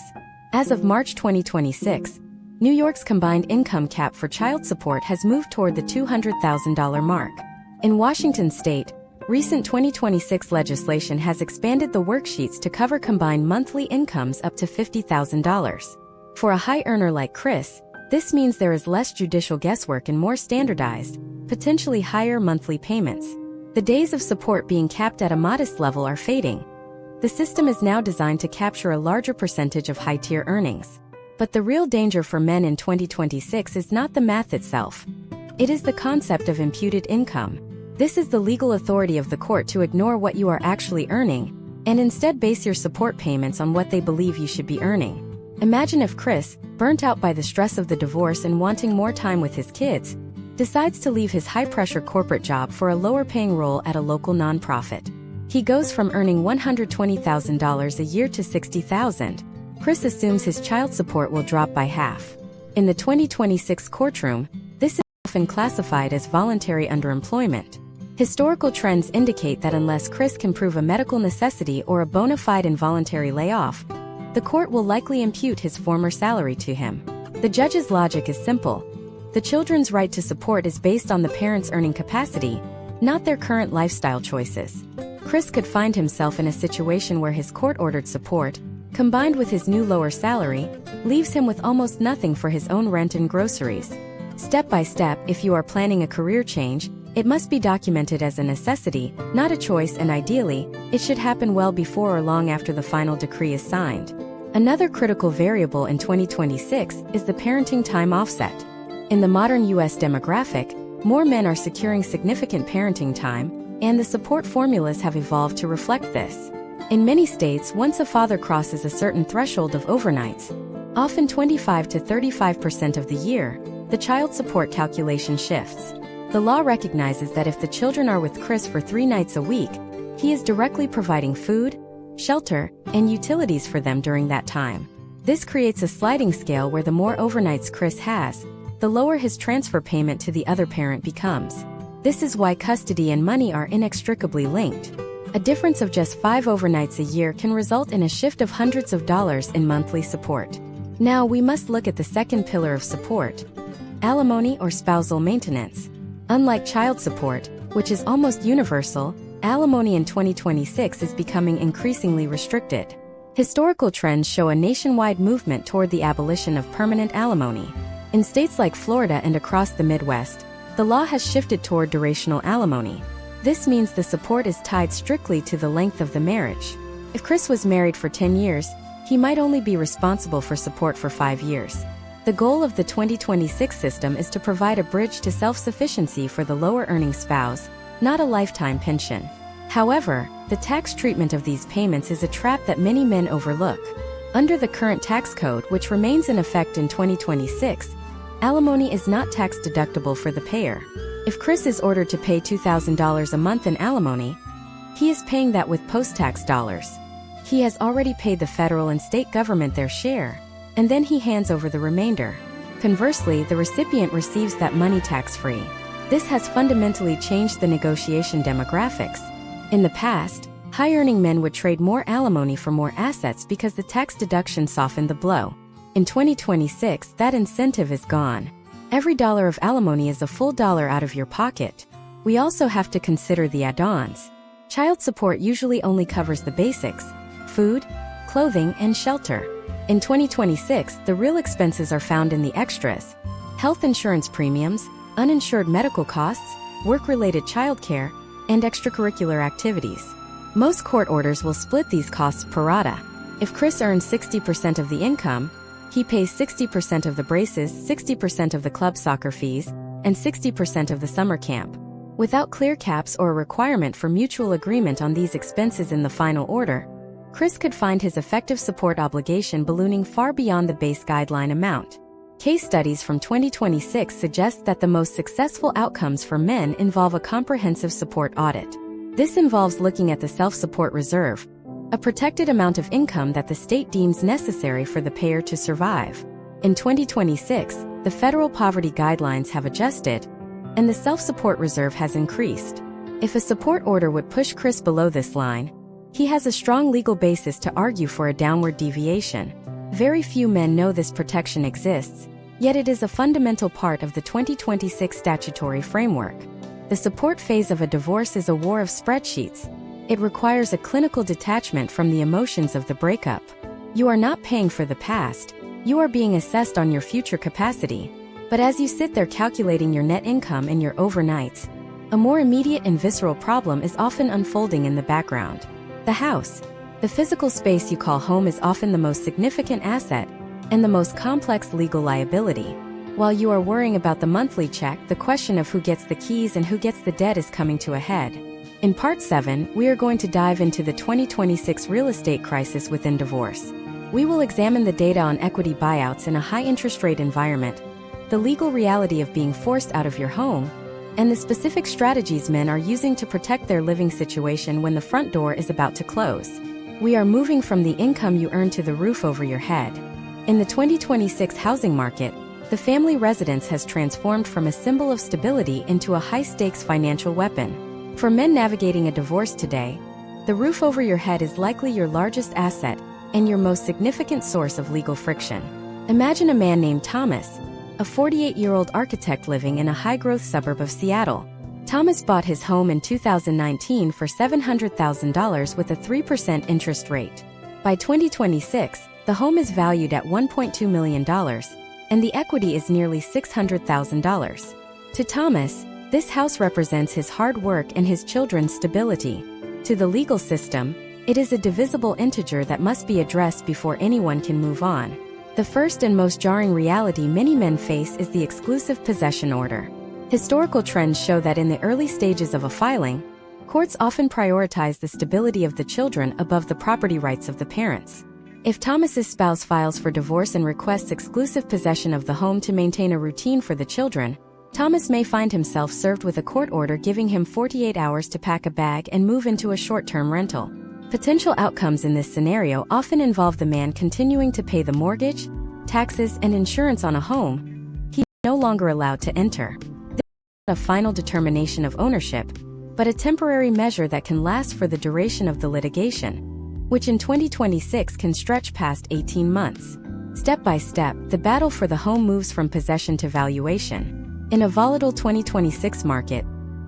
As of March 2026, New York's combined income cap for child support has moved toward the $200,000 mark. In Washington state, Recent 2026 legislation has expanded the worksheets to cover combined monthly incomes up to $50,000. For a high earner like Chris, this means there is less judicial guesswork and more standardized, potentially higher monthly payments. The days of support being capped at a modest level are fading. The system is now designed to capture a larger percentage of high-tier earnings. But the real danger for men in 2026 is not the math itself. It is the concept of imputed income. This is the legal authority of the court to ignore what you are actually earning, and instead base your support payments on what they believe you should be earning. Imagine if Chris, burnt out by the stress of the divorce and wanting more time with his kids, decides to leave his high-pressure corporate job for a lower-paying role at a local nonprofit. He goes from earning $120,000 a year to $60,000. Chris assumes his child support will drop by half. In the 2026 courtroom, this is often classified as voluntary underemployment. Historical trends indicate that unless Chris can prove a medical necessity or a bona fide involuntary layoff, the court will likely impute his former salary to him. The judge's logic is simple. The children's right to support is based on the parents' earning capacity, not their current lifestyle choices. Chris could find himself in a situation where his court-ordered support, combined with his new lower salary, leaves him with almost nothing for his own rent and groceries. Step by step, if you are planning a career change, it must be documented as a necessity, not a choice, and ideally, it should happen well before or long after the final decree is signed. Another critical variable in 2026 is the parenting time offset. In the modern U.S. demographic, more men are securing significant parenting time, and the support formulas have evolved to reflect this. In many states, once a father crosses a certain threshold of overnights, often 25 to 35% of the year, the child support calculation shifts. The law recognizes that if the children are with Chris for 3 nights a week, he is directly providing food, shelter, and utilities for them during that time. This creates a sliding scale where the more overnights Chris has, the lower his transfer payment to the other parent becomes. This is why custody and money are inextricably linked. A difference of just 5 overnights a year can result in a shift of hundreds of dollars in monthly support. Now we must look at the second pillar of support: alimony or spousal maintenance. Unlike child support, which is almost universal, alimony in 2026 is becoming increasingly restricted. Historical trends show a nationwide movement toward the abolition of permanent alimony. In states like Florida and across the Midwest, the law has shifted toward durational alimony. This means the support is tied strictly to the length of the marriage. If Chris was married for 10 years, he might only be responsible for support for 5 years. The goal of the 2026 system is to provide a bridge to self-sufficiency for the lower-earning spouse, not a lifetime pension. However, the tax treatment of these payments is a trap that many men overlook. Under the current tax code, which remains in effect in 2026, alimony is not tax-deductible for the payer. If Chris is ordered to pay $2,000 a month in alimony, he is paying that with post-tax dollars. He has already paid the federal and state government their share, and then he hands over the remainder. Conversely, the recipient receives that money tax-free. This has fundamentally changed the negotiation demographics. In the past, high-earning men would trade more alimony for more assets because the tax deduction softened the blow. In 2026, that incentive is gone. Every dollar of alimony is a full dollar out of your pocket. We also have to consider the add-ons. Child support usually only covers the basics: food, clothing, and shelter. In 2026, the real expenses are found in the extras: health insurance premiums, uninsured medical costs, work-related childcare, and extracurricular activities. Most court orders will split these costs pro rata. If Chris earns 60% of the income, he pays 60% of the braces, 60% of the club soccer fees, and 60% of the summer camp. Without clear caps or a requirement for mutual agreement on these expenses in the final order, Chris could find his effective support obligation ballooning far beyond the base guideline amount. Case studies from 2026 suggest that the most successful outcomes for men involve a comprehensive support audit. This involves looking at the self-support reserve, a protected amount of income that the state deems necessary for the payer to survive. In 2026, the federal poverty guidelines have adjusted, and the self-support reserve has increased. If a support order would push Chris below this line, he has a strong legal basis to argue for a downward deviation. Very few men know this protection exists, yet it is a fundamental part of the 2026 statutory framework. The support phase of a divorce is a war of spreadsheets. It requires a clinical detachment from the emotions of the breakup. You are not paying for the past, you are being assessed on your future capacity. But as you sit there calculating your net income and your overnights, a more immediate and visceral problem is often unfolding in the background. The house. The physical space you call home is often the most significant asset and the most complex legal liability. While you are worrying about the monthly check, the question of who gets the keys and who gets the debt is coming to a head. In Part 7, we are going to dive into the 2026 real estate crisis within divorce. We will examine the data on equity buyouts in a high-interest rate environment, the legal reality of being forced out of your home, and the specific strategies men are using to protect their living situation when the front door is about to close. We are moving from the income you earn to the roof over your head. In the 2026 housing market, the family residence has transformed from a symbol of stability into a high-stakes financial weapon. For men navigating a divorce today, the roof over your head is likely your largest asset and your most significant source of legal friction. Imagine a man named Thomas, a 48-year-old architect living in a high-growth suburb of Seattle. Thomas bought his home in 2019 for $700,000 with a 3% interest rate. By 2026, the home is valued at $1.2 million, and the equity is nearly $600,000. To Thomas, this house represents his hard work and his children's stability. To the legal system, it is a divisible integer that must be addressed before anyone can move on. The first and most jarring reality many men face is the exclusive possession order. Historical trends show that in the early stages of a filing, courts often prioritize the stability of the children above the property rights of the parents. If Thomas's spouse files for divorce and requests exclusive possession of the home to maintain a routine for the children, Thomas may find himself served with a court order giving him 48 hours to pack a bag and move into a short-term rental. Potential outcomes in this scenario often involve the man continuing to pay the mortgage, taxes, and insurance on a home he is no longer allowed to enter. This is not a final determination of ownership, but a temporary measure that can last for the duration of the litigation, which in 2026 can stretch past 18 months. Step by step, the battle for the home moves from possession to valuation. In a volatile 2026 market,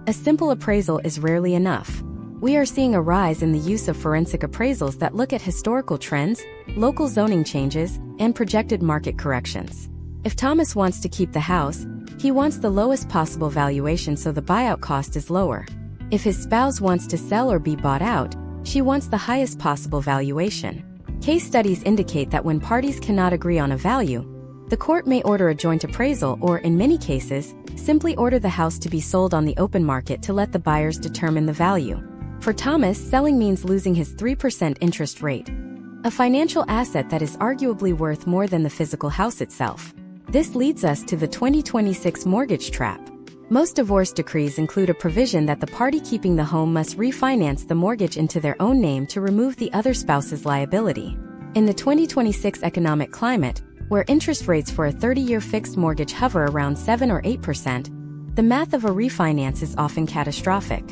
a simple appraisal is rarely enough. We are seeing a rise in the use of forensic appraisals that look at historical trends, local zoning changes, and projected market corrections. If Thomas wants to keep the house, he wants the lowest possible valuation so the buyout cost is lower. If his spouse wants to sell or be bought out, she wants the highest possible valuation. Case studies indicate that when parties cannot agree on a value, the court may order a joint appraisal or, in many cases, simply order the house to be sold on the open market to let the buyers determine the value. For Thomas, selling means losing his 3% interest rate, a financial asset that is arguably worth more than the physical house itself. This leads us to the 2026 mortgage trap. Most divorce decrees include a provision that the party keeping the home must refinance the mortgage into their own name to remove the other spouse's liability. In the 2026 economic climate, where interest rates for a 30-year fixed mortgage hover around 7 or 8%, the math of a refinance is often catastrophic.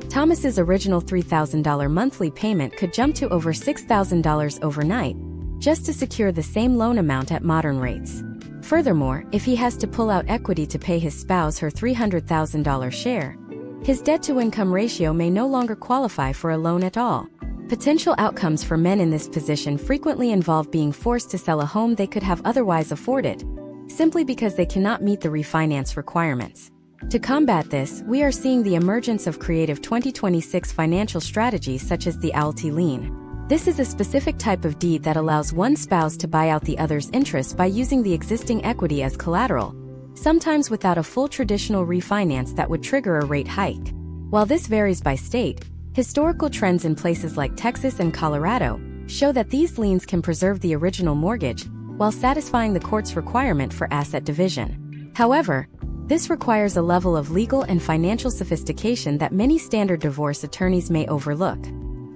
Thomas's original $3,000 monthly payment could jump to over $6,000 overnight, just to secure the same loan amount at modern rates. Furthermore, if he has to pull out equity to pay his spouse her $300,000 share, his debt-to-income ratio may no longer qualify for a loan at all. Potential outcomes for men in this position frequently involve being forced to sell a home they could have otherwise afforded, simply because they cannot meet the refinance requirements. To combat this, we are seeing the emergence of creative 2026 financial strategies such as the ALTI lien. This is a specific type of deed that allows one spouse to buy out the other's interest by using the existing equity as collateral, sometimes without a full traditional refinance that would trigger a rate hike. While this varies by state, historical trends in places like Texas and Colorado show that these liens can preserve the original mortgage while satisfying the court's requirement for asset division. However, this requires a level of legal and financial sophistication that many standard divorce attorneys may overlook.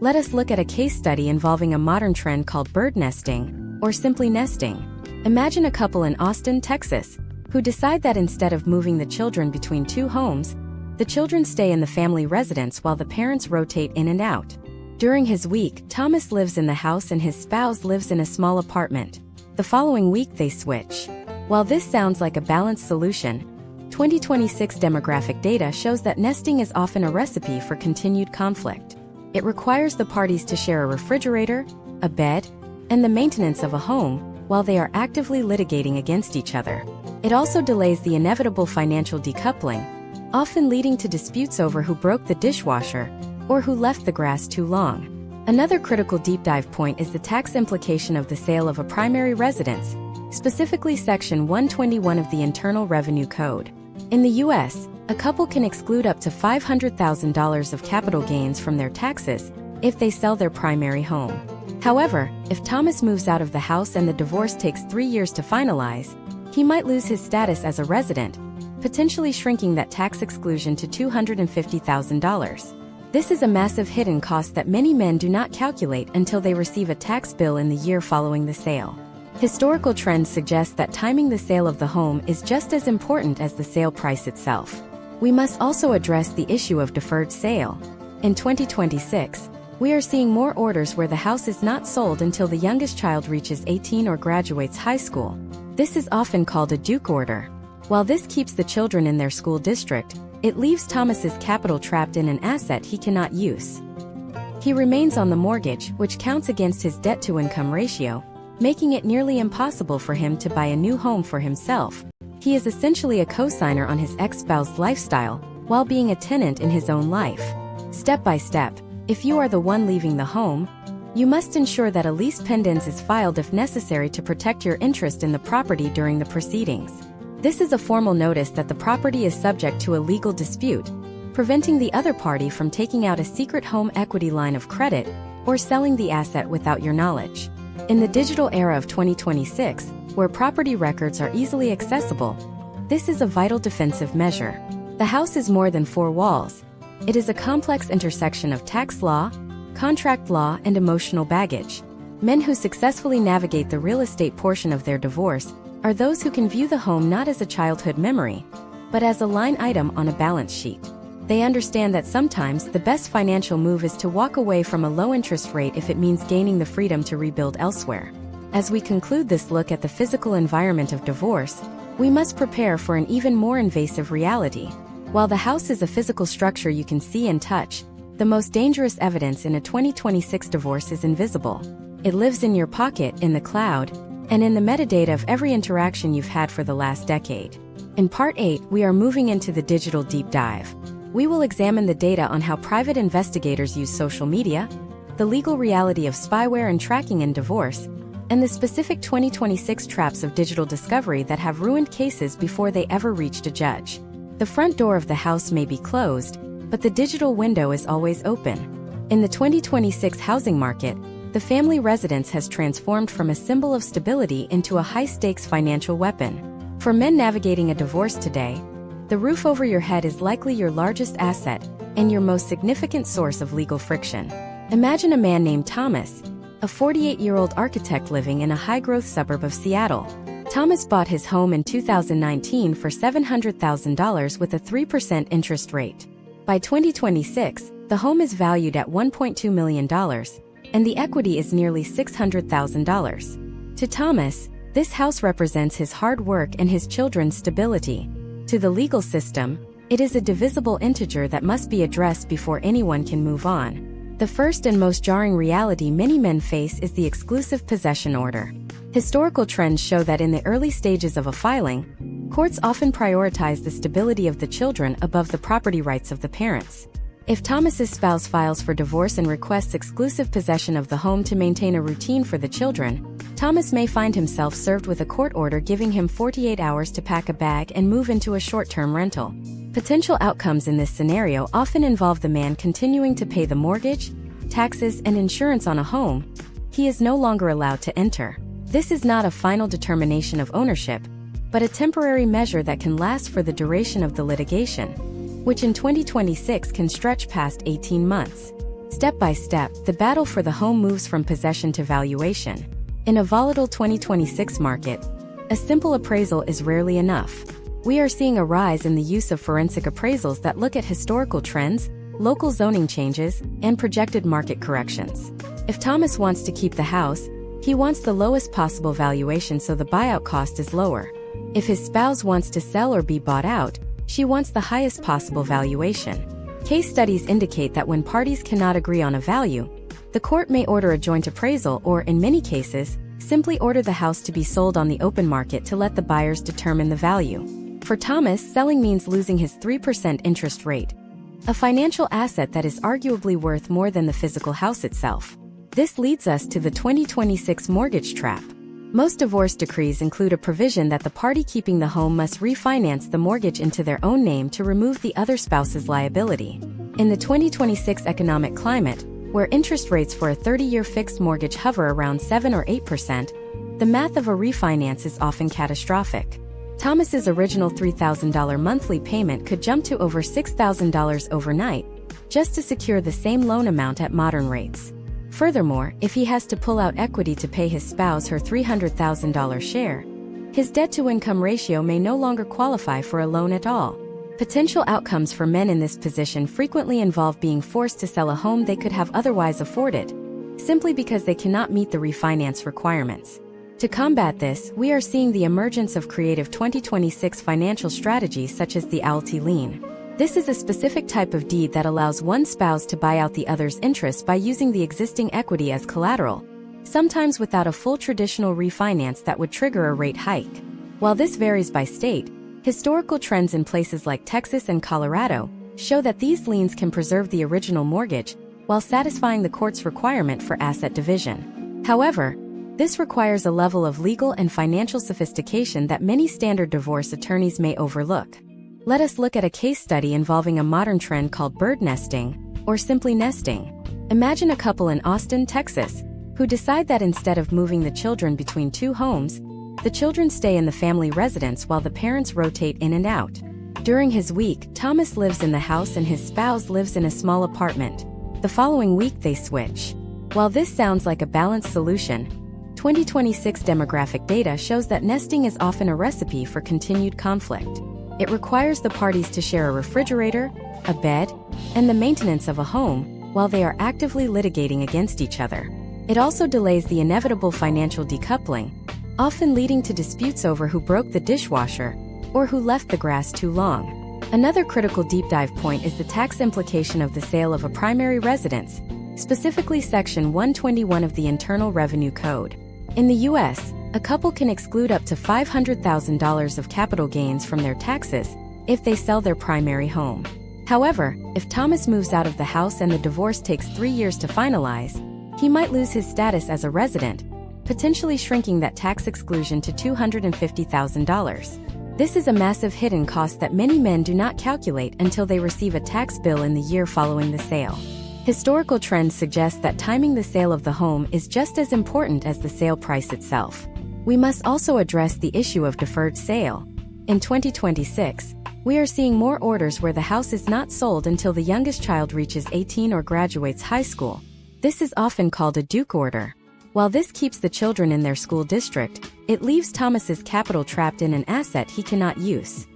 Let us look at a case study involving a modern trend called bird nesting, or simply nesting. Imagine a couple in Austin, Texas, who decide that instead of moving the children between two homes, the children stay in the family residence while the parents rotate in and out. During his week, Thomas lives in the house and his spouse lives in a small apartment. The following week they switch. While this sounds like a balanced solution, 2026 demographic data shows that nesting is often a recipe for continued conflict. It requires the parties to share a refrigerator, a bed, and the maintenance of a home, while they are actively litigating against each other. It also delays the inevitable financial decoupling, often leading to disputes over who broke the dishwasher or who left the grass too long. Another critical deep dive point is the tax implication of the sale of a primary residence, specifically Section 121 of the Internal Revenue Code. In the U.S., a couple can exclude up to $500,000 of capital gains from their taxes if they sell their primary home. However, if Thomas moves out of the house and the divorce takes 3 years to finalize, he might lose his status as a resident, potentially shrinking that tax exclusion to $250,000. This is a massive hidden cost that many men do not calculate until they receive a tax bill in the year following the sale. Historical trends suggest that timing the sale of the home is just as important as the sale price itself. We must also address the issue of deferred sale. In 2026, we are seeing more orders where the house is not sold until the youngest child reaches 18 or graduates high school. This is often called a Duke order. While this keeps the children in their school district, it leaves Thomas's capital trapped in an asset he cannot use. He remains on the mortgage, which counts against his debt-to-income ratio, making it nearly impossible for him to buy a new home for himself. He is essentially a co-signer on his ex-spouse's lifestyle, while being a tenant in his own life. Step by step, if you are the one leaving the home, you must ensure that a lease pendens is filed if necessary to protect your interest in the property during the proceedings. This is a formal notice that the property is subject to a legal dispute, preventing the other party from taking out a secret home equity line of credit or selling the asset without your knowledge. In the digital era of 2026, where property records are easily accessible, this is a vital defensive measure. The house is more than four walls. It is a complex intersection of tax law, contract law, and emotional baggage. Men who successfully navigate the real estate portion of their divorce are those who can view the home not as a childhood memory, but as a line item on a balance sheet. They understand that sometimes the best financial move is to walk away from a low interest rate if it means gaining the freedom to rebuild elsewhere. As we conclude this look at the physical environment of divorce, we must prepare for an even more invasive reality. While the house is a physical structure you can see and touch, the most dangerous evidence in a 2026 divorce is invisible. It lives in your pocket, in the cloud, and in the metadata of every interaction you've had for the last decade. In Part 8, we are moving into the digital deep dive. We will examine the data on how private investigators use social media, the legal reality of spyware and tracking in divorce, and the specific 2026 traps of digital discovery that have ruined cases before they ever reached a judge. The front door of the house may be closed, but the digital window is always open. In the 2026 housing market, the family residence has transformed from a symbol of stability into a high-stakes financial weapon. For men navigating a divorce today, the roof over your head is likely your largest asset and your most significant source of legal friction. Imagine a man named Thomas, a 48-year-old architect living in a high-growth suburb of Seattle. Thomas bought his home in 2019 for $700,000 with a 3% interest rate. By 2026, the home is valued at $1.2 million, and the equity is nearly $600,000. To Thomas, this house represents his hard work and his children's stability. To the legal system, it is a divisible integer that must be addressed before anyone can move on. The first and most jarring reality many men face is the exclusive possession order. Historical trends show that in the early stages of a filing, courts often prioritize the stability of the children above the property rights of the parents. If Thomas's spouse files for divorce and requests exclusive possession of the home to maintain a routine for the children, Thomas may find himself served with a court order giving him 48 hours to pack a bag and move into a short-term rental. Potential outcomes in this scenario often involve the man continuing to pay the mortgage, taxes, and insurance on a home he is no longer allowed to enter. This is not a final determination of ownership, but a temporary measure that can last for the duration of the litigation, which in 2026 can stretch past 18 months. Step by step, the battle for the home moves from possession to valuation. In a volatile 2026 market, a simple appraisal is rarely enough. We are seeing a rise in the use of forensic appraisals that look at historical trends, local zoning changes, and projected market corrections. If Thomas wants to keep the house, he wants the lowest possible valuation so the buyout cost is lower. If his spouse wants to sell or be bought out, She wants the highest possible valuation. Case studies indicate that when parties cannot agree on a value, the court may order a joint appraisal or, in many cases, simply order the house to be sold on the open market to let the buyers determine the value. For Thomas, selling means losing his 3% interest rate, a financial asset that is arguably worth more than the physical house itself. This leads us to the 2026 mortgage trap. Most divorce decrees include a provision that the party keeping the home must refinance the mortgage into their own name to remove the other spouse's liability. In the 2026 economic climate, where interest rates for a 30-year fixed mortgage hover around 7 or 8%, the math of a refinance is often catastrophic. Thomas's original $3,000 monthly payment could jump to over $6,000 overnight, just to secure the same loan amount at modern rates. Furthermore, if he has to pull out equity to pay his spouse her $300,000 share, his debt-to-income ratio may no longer qualify for a loan at all. Potential outcomes for men in this position frequently involve being forced to sell a home they could have otherwise afforded, simply because they cannot meet the refinance requirements. To combat this, we are seeing the emergence of creative 2026 financial strategies such as the ALTI lien. This is a specific type of deed that allows one spouse to buy out the other's interest by using the existing equity as collateral, sometimes without a full traditional refinance that would trigger a rate hike. While this varies by state, historical trends in places like Texas and Colorado show that these liens can preserve the original mortgage while satisfying the court's requirement for asset division. However, this requires a level of legal and financial sophistication that many standard divorce attorneys may overlook. Let us look at a case study involving a modern trend called bird nesting, or simply nesting. Imagine a couple in Austin, Texas, who decide that instead of moving the children between two homes, the children stay in the family residence while the parents rotate in and out. During his week, Thomas lives in the house and his spouse lives in a small apartment. The following week they switch. While this sounds like a balanced solution, 2026 demographic data shows that nesting is often a recipe for continued conflict. It requires the parties to share a refrigerator, a bed, and the maintenance of a home, while they are actively litigating against each other. It also delays the inevitable financial decoupling, often leading to disputes over who broke the dishwasher or who left the grass too long. Another critical deep dive point is the tax implication of the sale of a primary residence, specifically Section 121 of the Internal Revenue Code. In the U.S., a couple can exclude up to $500,000 of capital gains from their taxes if they sell their primary home. However, if Thomas moves out of the house and the divorce takes 3 years to finalize, he might lose his status as a resident, potentially shrinking that tax exclusion to $250,000. This is a massive hidden cost that many men do not calculate until they receive a tax bill in the year following the sale. Historical trends suggest that timing the sale of the home is just as important as the sale price itself. We must also address the issue of deferred sale. In 2026, we are seeing more orders where the house is not sold until the youngest child reaches 18 or graduates high school. This is often called a Duke order. While this keeps the children in their school district, it leaves Thomas's capital trapped in an asset he cannot use.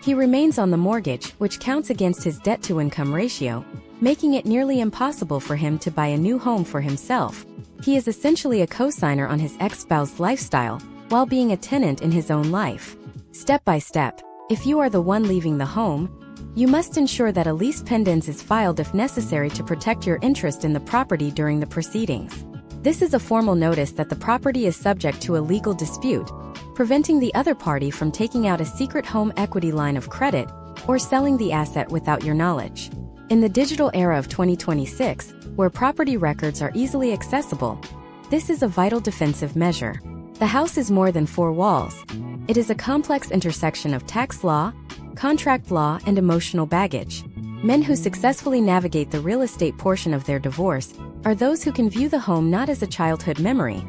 He remains on the mortgage, which counts against his debt-to-income ratio, making it nearly impossible for him to buy a new home for himself. He is essentially a co-signer on his ex-spouse's lifestyle, while being a tenant in his own life. Step by step, if you are the one leaving the home, you must ensure that a lease pendens is filed if necessary to protect your interest in the property during the proceedings. This is a formal notice that the property is subject to a legal dispute, preventing the other party from taking out a secret home equity line of credit or selling the asset without your knowledge. In the digital era of 2026, where property records are easily accessible, this is a vital defensive measure. The house is more than four walls. It is a complex intersection of tax law, contract law, and emotional baggage. Men who successfully navigate the real estate portion of their divorce are those who can view the home not as a childhood memory,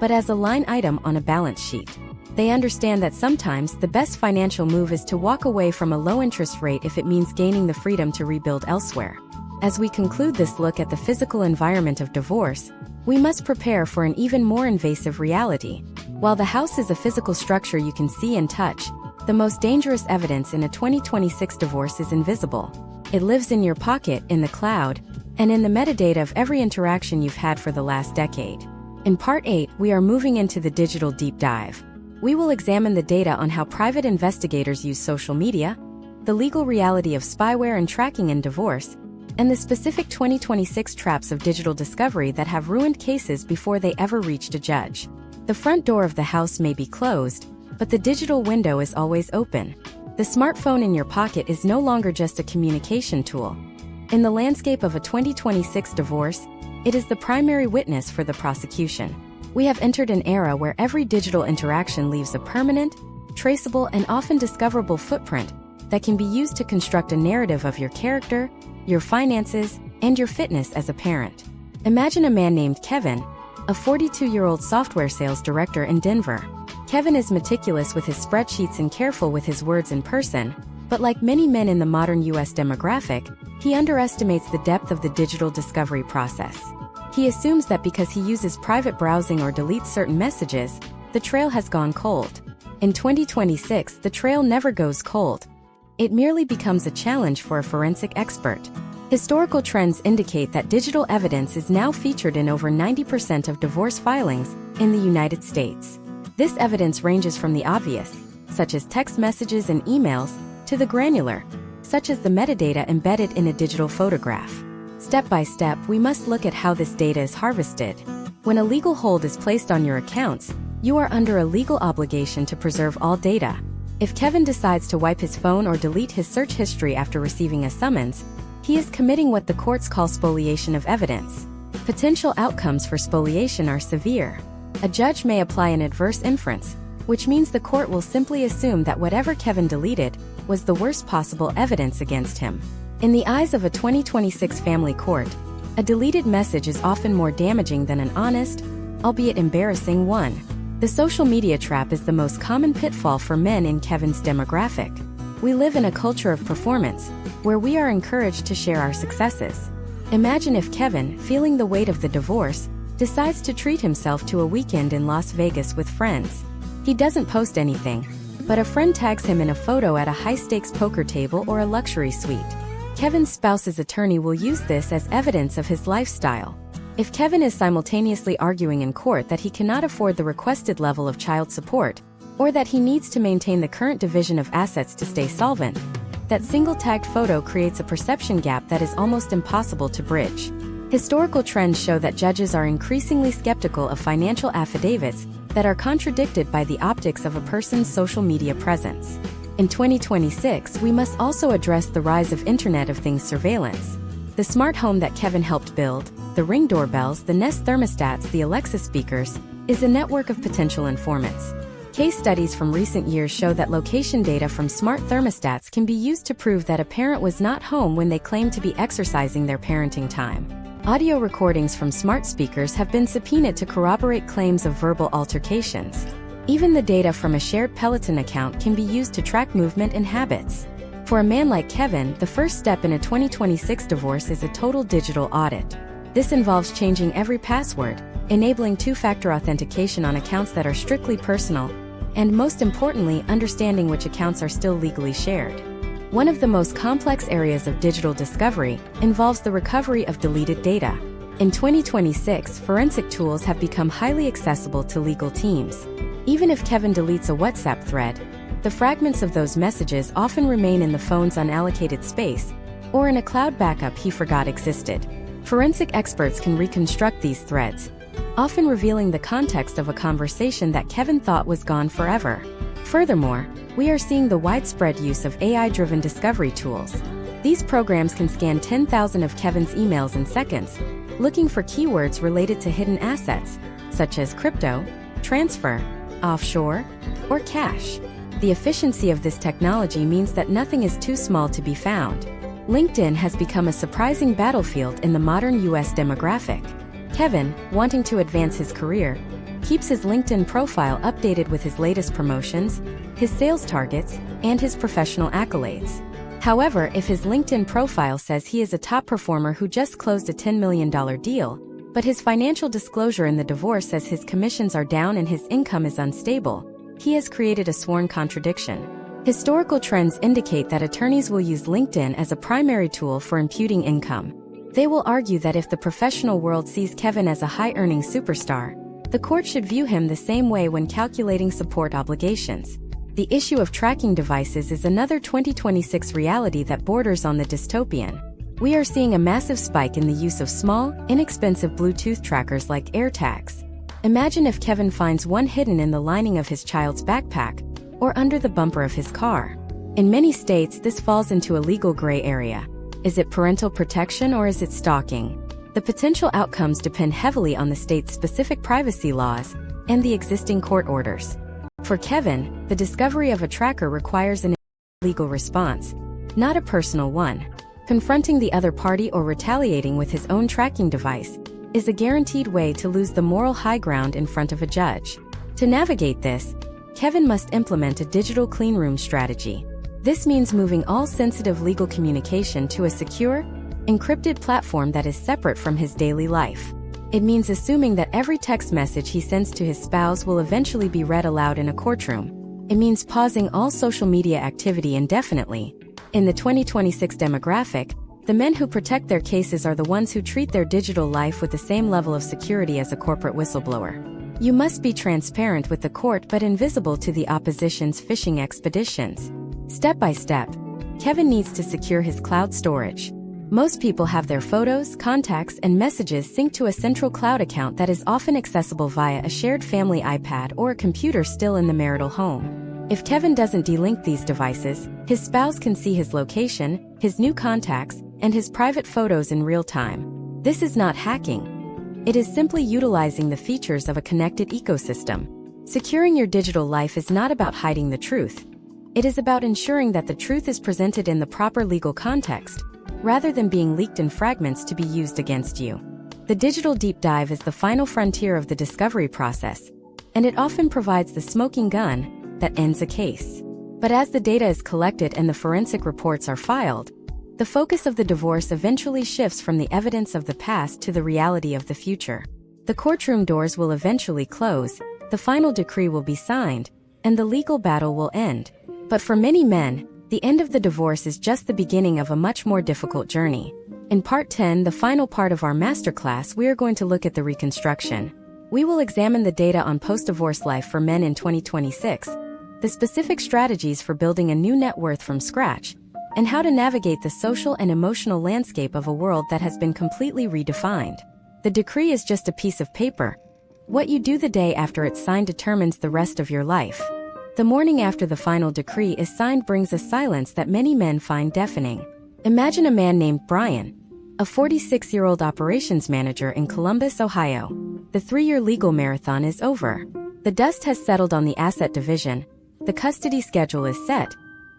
but as a line item on a balance sheet. They understand that sometimes the best financial move is to walk away from a low interest rate if it means gaining the freedom to rebuild elsewhere. As we conclude this look at the physical environment of divorce, we must prepare for an even more invasive reality. While the house is a physical structure you can see and touch, the most dangerous evidence in a 2026 divorce is invisible. It lives in your pocket, in the cloud, and in the metadata of every interaction you've had for the last decade. In Part 8, we are moving into the digital deep dive. We will examine the data on how private investigators use social media, the legal reality of spyware and tracking in divorce, and the specific 2026 traps of digital discovery that have ruined cases before they ever reached a judge. The front door of the house may be closed, but the digital window is always open. The smartphone in your pocket is no longer just a communication tool. In the landscape of a 2026 divorce, it is the primary witness for the prosecution. We have entered an era where every digital interaction leaves a permanent, traceable, and often discoverable footprint that can be used to construct a narrative of your character, your finances, and your fitness as a parent. Imagine a man named Kevin, a 42-year-old software sales director in Denver. Kevin is meticulous with his spreadsheets and careful with his words in person, but like many men in the modern U.S. demographic, he underestimates the depth of the digital discovery process. He assumes that because he uses private browsing or deletes certain messages, the trail has gone cold. In 2026, the trail never goes cold. It merely becomes a challenge for a forensic expert. Historical trends indicate that digital evidence is now featured in over 90% of divorce filings in the United States. This evidence ranges from the obvious, such as text messages and emails, to the granular, such as the metadata embedded in a digital photograph. Step by step, we must look at how this data is harvested. When a legal hold is placed on your accounts, you are under a legal obligation to preserve all data. If Kevin decides to wipe his phone or delete his search history after receiving a summons, he is committing what the courts call spoliation of evidence. Potential outcomes for spoliation are severe. A judge may apply an adverse inference, which means the court will simply assume that whatever Kevin deleted was the worst possible evidence against him. In the eyes of a 2026 family court, a deleted message is often more damaging than an honest, albeit embarrassing one. The social media trap is the most common pitfall for men in Kevin's demographic. We live in a culture of performance, where we are encouraged to share our successes. Imagine if Kevin, feeling the weight of the divorce, decides to treat himself to a weekend in Las Vegas with friends. He doesn't post anything, but a friend tags him in a photo at a high-stakes poker table or a luxury suite. Kevin's spouse's attorney will use this as evidence of his lifestyle. If Kevin is simultaneously arguing in court that he cannot afford the requested level of child support, or that he needs to maintain the current division of assets to stay solvent, that single-tagged photo creates a perception gap that is almost impossible to bridge. Historical trends show that judges are increasingly skeptical of financial affidavits that are contradicted by the optics of a person's social media presence. In 2026, we must also address the rise of Internet of Things surveillance. The smart home that Kevin helped build, the Ring doorbells, the Nest thermostats, the Alexa speakers, is a network of potential informants. Case studies from recent years show that location data from smart thermostats can be used to prove that a parent was not home when they claimed to be exercising their parenting time. Audio recordings from smart speakers have been subpoenaed to corroborate claims of verbal altercations. Even the data from a shared Peloton account can be used to track movement and habits. For a man like Kevin, the first step in a 2026 divorce is a total digital audit. This involves changing every password, enabling two-factor authentication on accounts that are strictly personal, and most importantly, understanding which accounts are still legally shared. One of the most complex areas of digital discovery involves the recovery of deleted data. In 2026, forensic tools have become highly accessible to legal teams. Even if Kevin deletes a WhatsApp thread, the fragments of those messages often remain in the phone's unallocated space, or in a cloud backup he forgot existed. Forensic experts can reconstruct these threads, often revealing the context of a conversation that Kevin thought was gone forever. Furthermore, we are seeing the widespread use of AI-driven discovery tools. These programs can scan 10,000 of Kevin's emails in seconds, looking for keywords related to hidden assets, such as crypto, transfer, offshore, or cash. The efficiency of this technology means that nothing is too small to be found. LinkedIn has become a surprising battlefield in the modern U.S. demographic. Kevin, wanting to advance his career, keeps his LinkedIn profile updated with his latest promotions, his sales targets, and his professional accolades. However, if his LinkedIn profile says he is a top performer who just closed a $10 million deal, but his financial disclosure in the divorce says his commissions are down and his income is unstable, he has created a sworn contradiction. Historical trends indicate that attorneys will use LinkedIn as a primary tool for imputing income. They will argue that if the professional world sees Kevin as a high-earning superstar, the court should view him the same way when calculating support obligations. The issue of tracking devices is another 2026 reality that borders on the dystopian. We are seeing a massive spike in the use of small, inexpensive Bluetooth trackers like AirTags. Imagine if Kevin finds one hidden in the lining of his child's backpack or under the bumper of his car. In many states, this falls into a legal gray area. Is it parental protection or is it stalking? The potential outcomes depend heavily on the state's specific privacy laws and the existing court orders. For Kevin, the discovery of a tracker requires an legal response, not a personal one. Confronting the other party or retaliating with his own tracking device is a guaranteed way to lose the moral high ground in front of a judge. To navigate this, Kevin must implement a digital clean room strategy. This means moving all sensitive legal communication to a secure, encrypted platform that is separate from his daily life. It means assuming that every text message he sends to his spouse will eventually be read aloud in a courtroom. It means pausing all social media activity indefinitely. In the 2026 demographic, the men who protect their cases are the ones who treat their digital life with the same level of security as a corporate whistleblower. You must be transparent with the court but invisible to the opposition's phishing expeditions. Step by step, Kevin needs to secure his cloud storage. Most people have their photos, contacts, and messages synced to a central cloud account that is often accessible via a shared family iPad or a computer still in the marital home. If Kevin doesn't delink these devices, his spouse can see his location, his new contacts, and his private photos in real time. This is not hacking. It is simply utilizing the features of a connected ecosystem. Securing your digital life is not about hiding the truth. It is about ensuring that the truth is presented in the proper legal context, rather than being leaked in fragments to be used against you. The digital deep dive is the final frontier of the discovery process, and it often provides the smoking gun that ends a case. But as the data is collected and the forensic reports are filed, the focus of the divorce eventually shifts from the evidence of the past to the reality of the future. The courtroom doors will eventually close, the final decree will be signed, and the legal battle will end. But for many men, the end of the divorce is just the beginning of a much more difficult journey. In Part 10, the final part of our masterclass, we are going to look at the reconstruction. We will examine the data on post-divorce life for men in 2026, the specific strategies for building a new net worth from scratch, and how to navigate the social and emotional landscape of a world that has been completely redefined. The decree is just a piece of paper. What you do the day after it's signed determines the rest of your life. The morning after the final decree is signed brings a silence that many men find deafening. Imagine a man named Brian, a 46-year-old operations manager in Columbus, Ohio. The 3-year legal marathon is over. The dust has settled on the asset division, the custody schedule is set,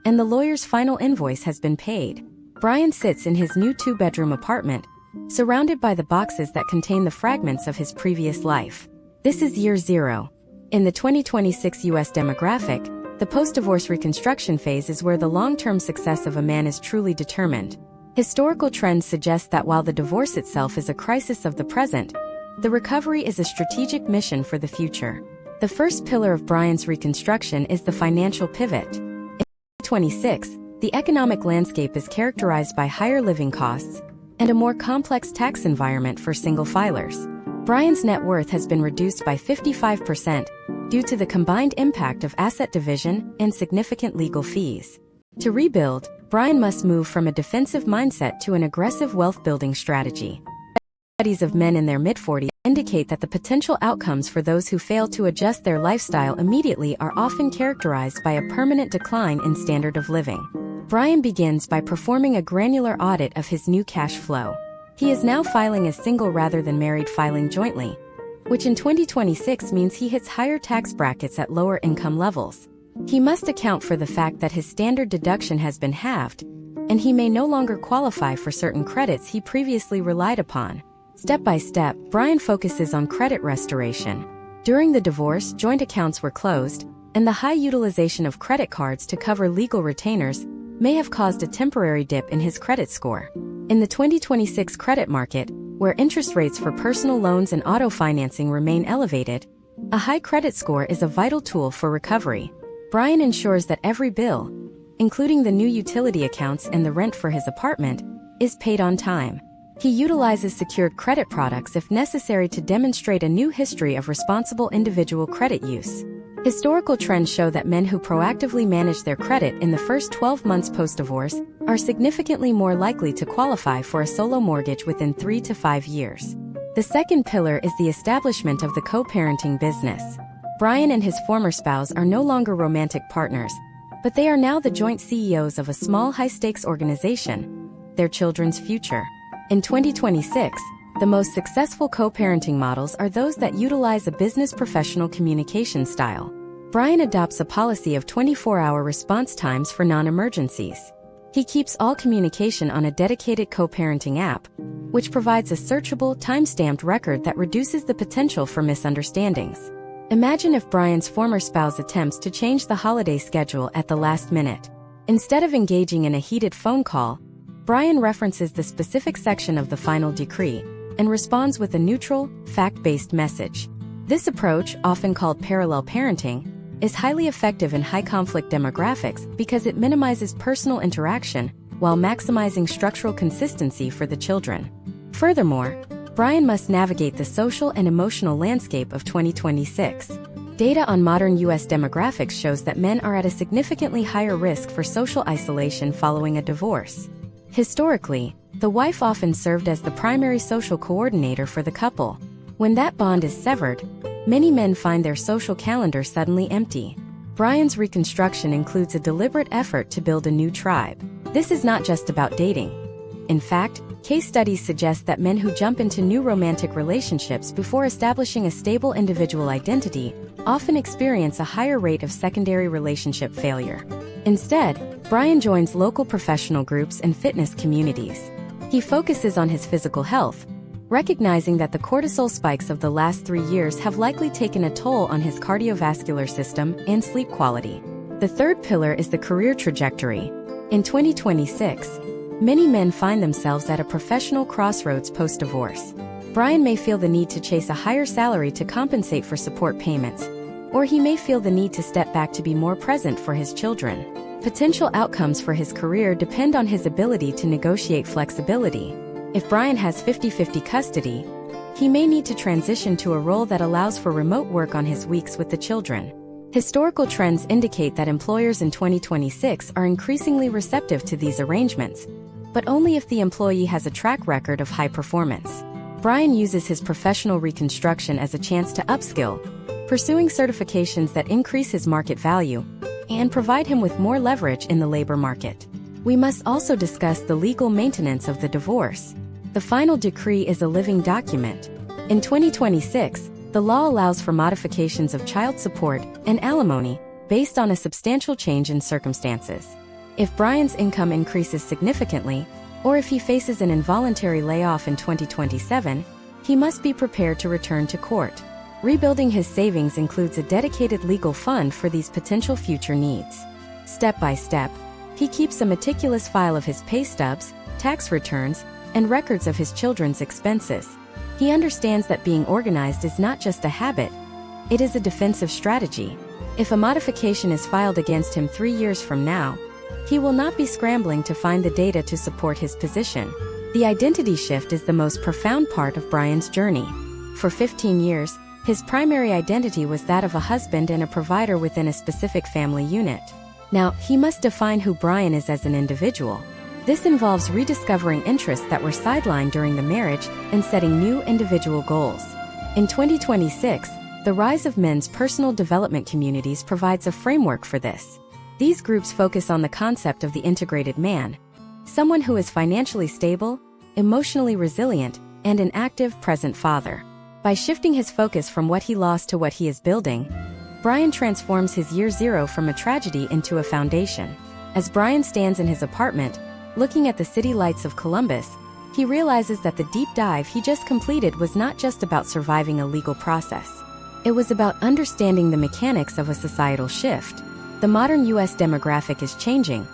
and the lawyer's final invoice has been paid. Brian sits in his new 2-bedroom apartment, surrounded by the boxes that contain the fragments of his previous life. This is year 0. In the 2026 U.S. demographic, the post-divorce reconstruction phase is where the long-term success of a man is truly determined. Historical trends suggest that while the divorce itself is a crisis of the present, the recovery is a strategic mission for the future. The first pillar of Brian's reconstruction is the financial pivot. In 2026, the economic landscape is characterized by higher living costs and a more complex tax environment for single filers. Brian's net worth has been reduced by 55% due to the combined impact of asset division and significant legal fees. To rebuild, Brian must move from a defensive mindset to an aggressive wealth-building strategy. Studies of men in their mid-40s indicate that the potential outcomes for those who fail to adjust their lifestyle immediately are often characterized by a permanent decline in standard of living. Brian begins by performing a granular audit of his new cash flow. He is now filing as single rather than married, filing jointly, which in 2026 means he hits higher tax brackets at lower income levels. He must account for the fact that his standard deduction has been halved, and he may no longer qualify for certain credits he previously relied upon. Step by step, Brian focuses on credit restoration. During the divorce, joint accounts were closed, and the high utilization of credit cards to cover legal retainers may have caused a temporary dip in his credit score. In the 2026 credit market, where interest rates for personal loans and auto financing remain elevated, a high credit score is a vital tool for recovery. Brian ensures that every bill, including the new utility accounts and the rent for his apartment, is paid on time. He utilizes secured credit products if necessary to demonstrate a new history of responsible individual credit use. Historical trends show that men who proactively manage their credit in the first 12 months post-divorce are significantly more likely to qualify for a solo mortgage within 3 to 5 years. The second pillar is the establishment of the co-parenting business. Brian and his former spouse are no longer romantic partners, but they are now the joint CEOs of a small high-stakes organization, their children's future. In 2026, the most successful co-parenting models are those that utilize a business professional communication style. Brian adopts a policy of 24-hour response times for non-emergencies. He keeps all communication on a dedicated co-parenting app, which provides a searchable, time-stamped record that reduces the potential for misunderstandings. Imagine if Brian's former spouse attempts to change the holiday schedule at the last minute. Instead of engaging in a heated phone call, Brian references the specific section of the final decree and responds with a neutral, fact-based message. This approach, often called parallel parenting, is highly effective in high-conflict demographics because it minimizes personal interaction while maximizing structural consistency for the children. Furthermore, Brian must navigate the social and emotional landscape of 2026. Data on modern U.S. demographics shows that men are at a significantly higher risk for social isolation following a divorce. Historically, the wife often served as the primary social coordinator for the couple. When that bond is severed, many men find their social calendar suddenly empty. Brian's reconstruction includes a deliberate effort to build a new tribe. This is not just about dating. In fact, case studies suggest that men who jump into new romantic relationships before establishing a stable individual identity often experience a higher rate of secondary relationship failure. Instead, Brian joins local professional groups and fitness communities. He focuses on his physical health, recognizing that the cortisol spikes of the last 3 years have likely taken a toll on his cardiovascular system and sleep quality. The third pillar is the career trajectory. In 2026, many men find themselves at a professional crossroads post-divorce. Brian may feel the need to chase a higher salary to compensate for support payments, or he may feel the need to step back to be more present for his children. Potential outcomes for his career depend on his ability to negotiate flexibility. If Brian has 50-50 custody, he may need to transition to a role that allows for remote work on his weeks with the children. Historical trends indicate that employers in 2026 are increasingly receptive to these arrangements, but only if the employee has a track record of high performance. Brian uses his professional reconstruction as a chance to upskill, pursuing certifications that increase his market value and provide him with more leverage in the labor market. We must also discuss the legal maintenance of the divorce. The final decree is a living document. In 2026, the law allows for modifications of child support and alimony based on a substantial change in circumstances. If Brian's income increases significantly, or if he faces an involuntary layoff in 2027, he must be prepared to return to court. Rebuilding his savings includes a dedicated legal fund for these potential future needs. Step by step, he keeps a meticulous file of his pay stubs, tax returns, and records of his children's expenses. He understands that being organized is not just a habit, it is a defensive strategy. If a modification is filed against him 3 years from now, he will not be scrambling to find the data to support his position. The identity shift is the most profound part of Brian's journey. For 15 years, his primary identity was that of a husband and a provider within a specific family unit. Now, he must define who Brian is as an individual. This involves rediscovering interests that were sidelined during the marriage and setting new individual goals. In 2026, the rise of men's personal development communities provides a framework for this. These groups focus on the concept of the integrated man, someone who is financially stable, emotionally resilient, and an active, present father. By shifting his focus from what he lost to what he is building, Brian transforms his year zero from a tragedy into a foundation. As Brian stands in his apartment, looking at the city lights of Columbus, he realizes that the deep dive he just completed was not just about surviving a legal process. It was about understanding the mechanics of a societal shift. The modern U.S. demographic is changing,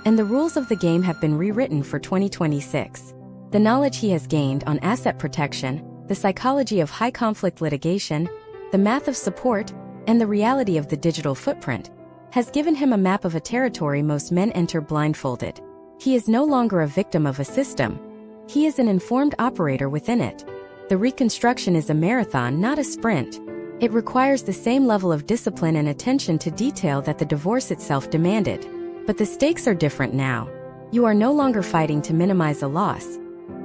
and the rules of the game have been rewritten for 2026. The knowledge he has gained on asset protection, the psychology of high-conflict litigation, the math of support, and the reality of the digital footprint has given him a map of a territory most men enter blindfolded. He is no longer a victim of a system. He is an informed operator within it. The reconstruction is a marathon, not a sprint. It requires the same level of discipline and attention to detail that the divorce itself demanded. But the stakes are different now. You are no longer fighting to minimize a loss.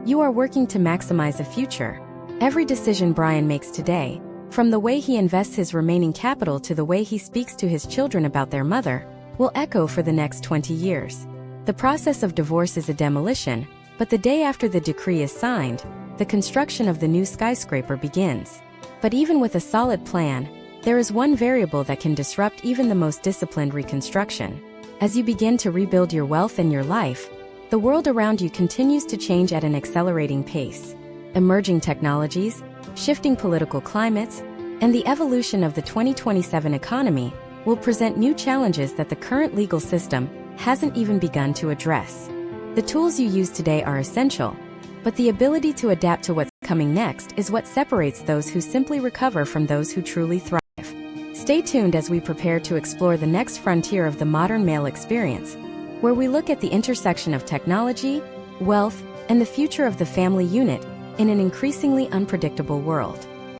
You are working to maximize a future. Every decision Brian makes today, from the way he invests his remaining capital to the way he speaks to his children about their mother, will echo for the next 20 years. The process of divorce is a demolition, but the day after the decree is signed, the construction of the new skyscraper begins. But even with a solid plan, there is one variable that can disrupt even the most disciplined reconstruction. As you begin to rebuild your wealth and your life, the world around you continues to change at an accelerating pace. Emerging technologies, shifting political climates, and the evolution of the 2027 economy will present new challenges that the current legal system hasn't even begun to address. The tools you use today are essential, but the ability to adapt to what's coming next is what separates those who simply recover from those who truly thrive. Stay tuned as we prepare to explore the next frontier of the modern male experience, where we look at the intersection of technology, wealth, and the future of the family unit in an increasingly unpredictable world.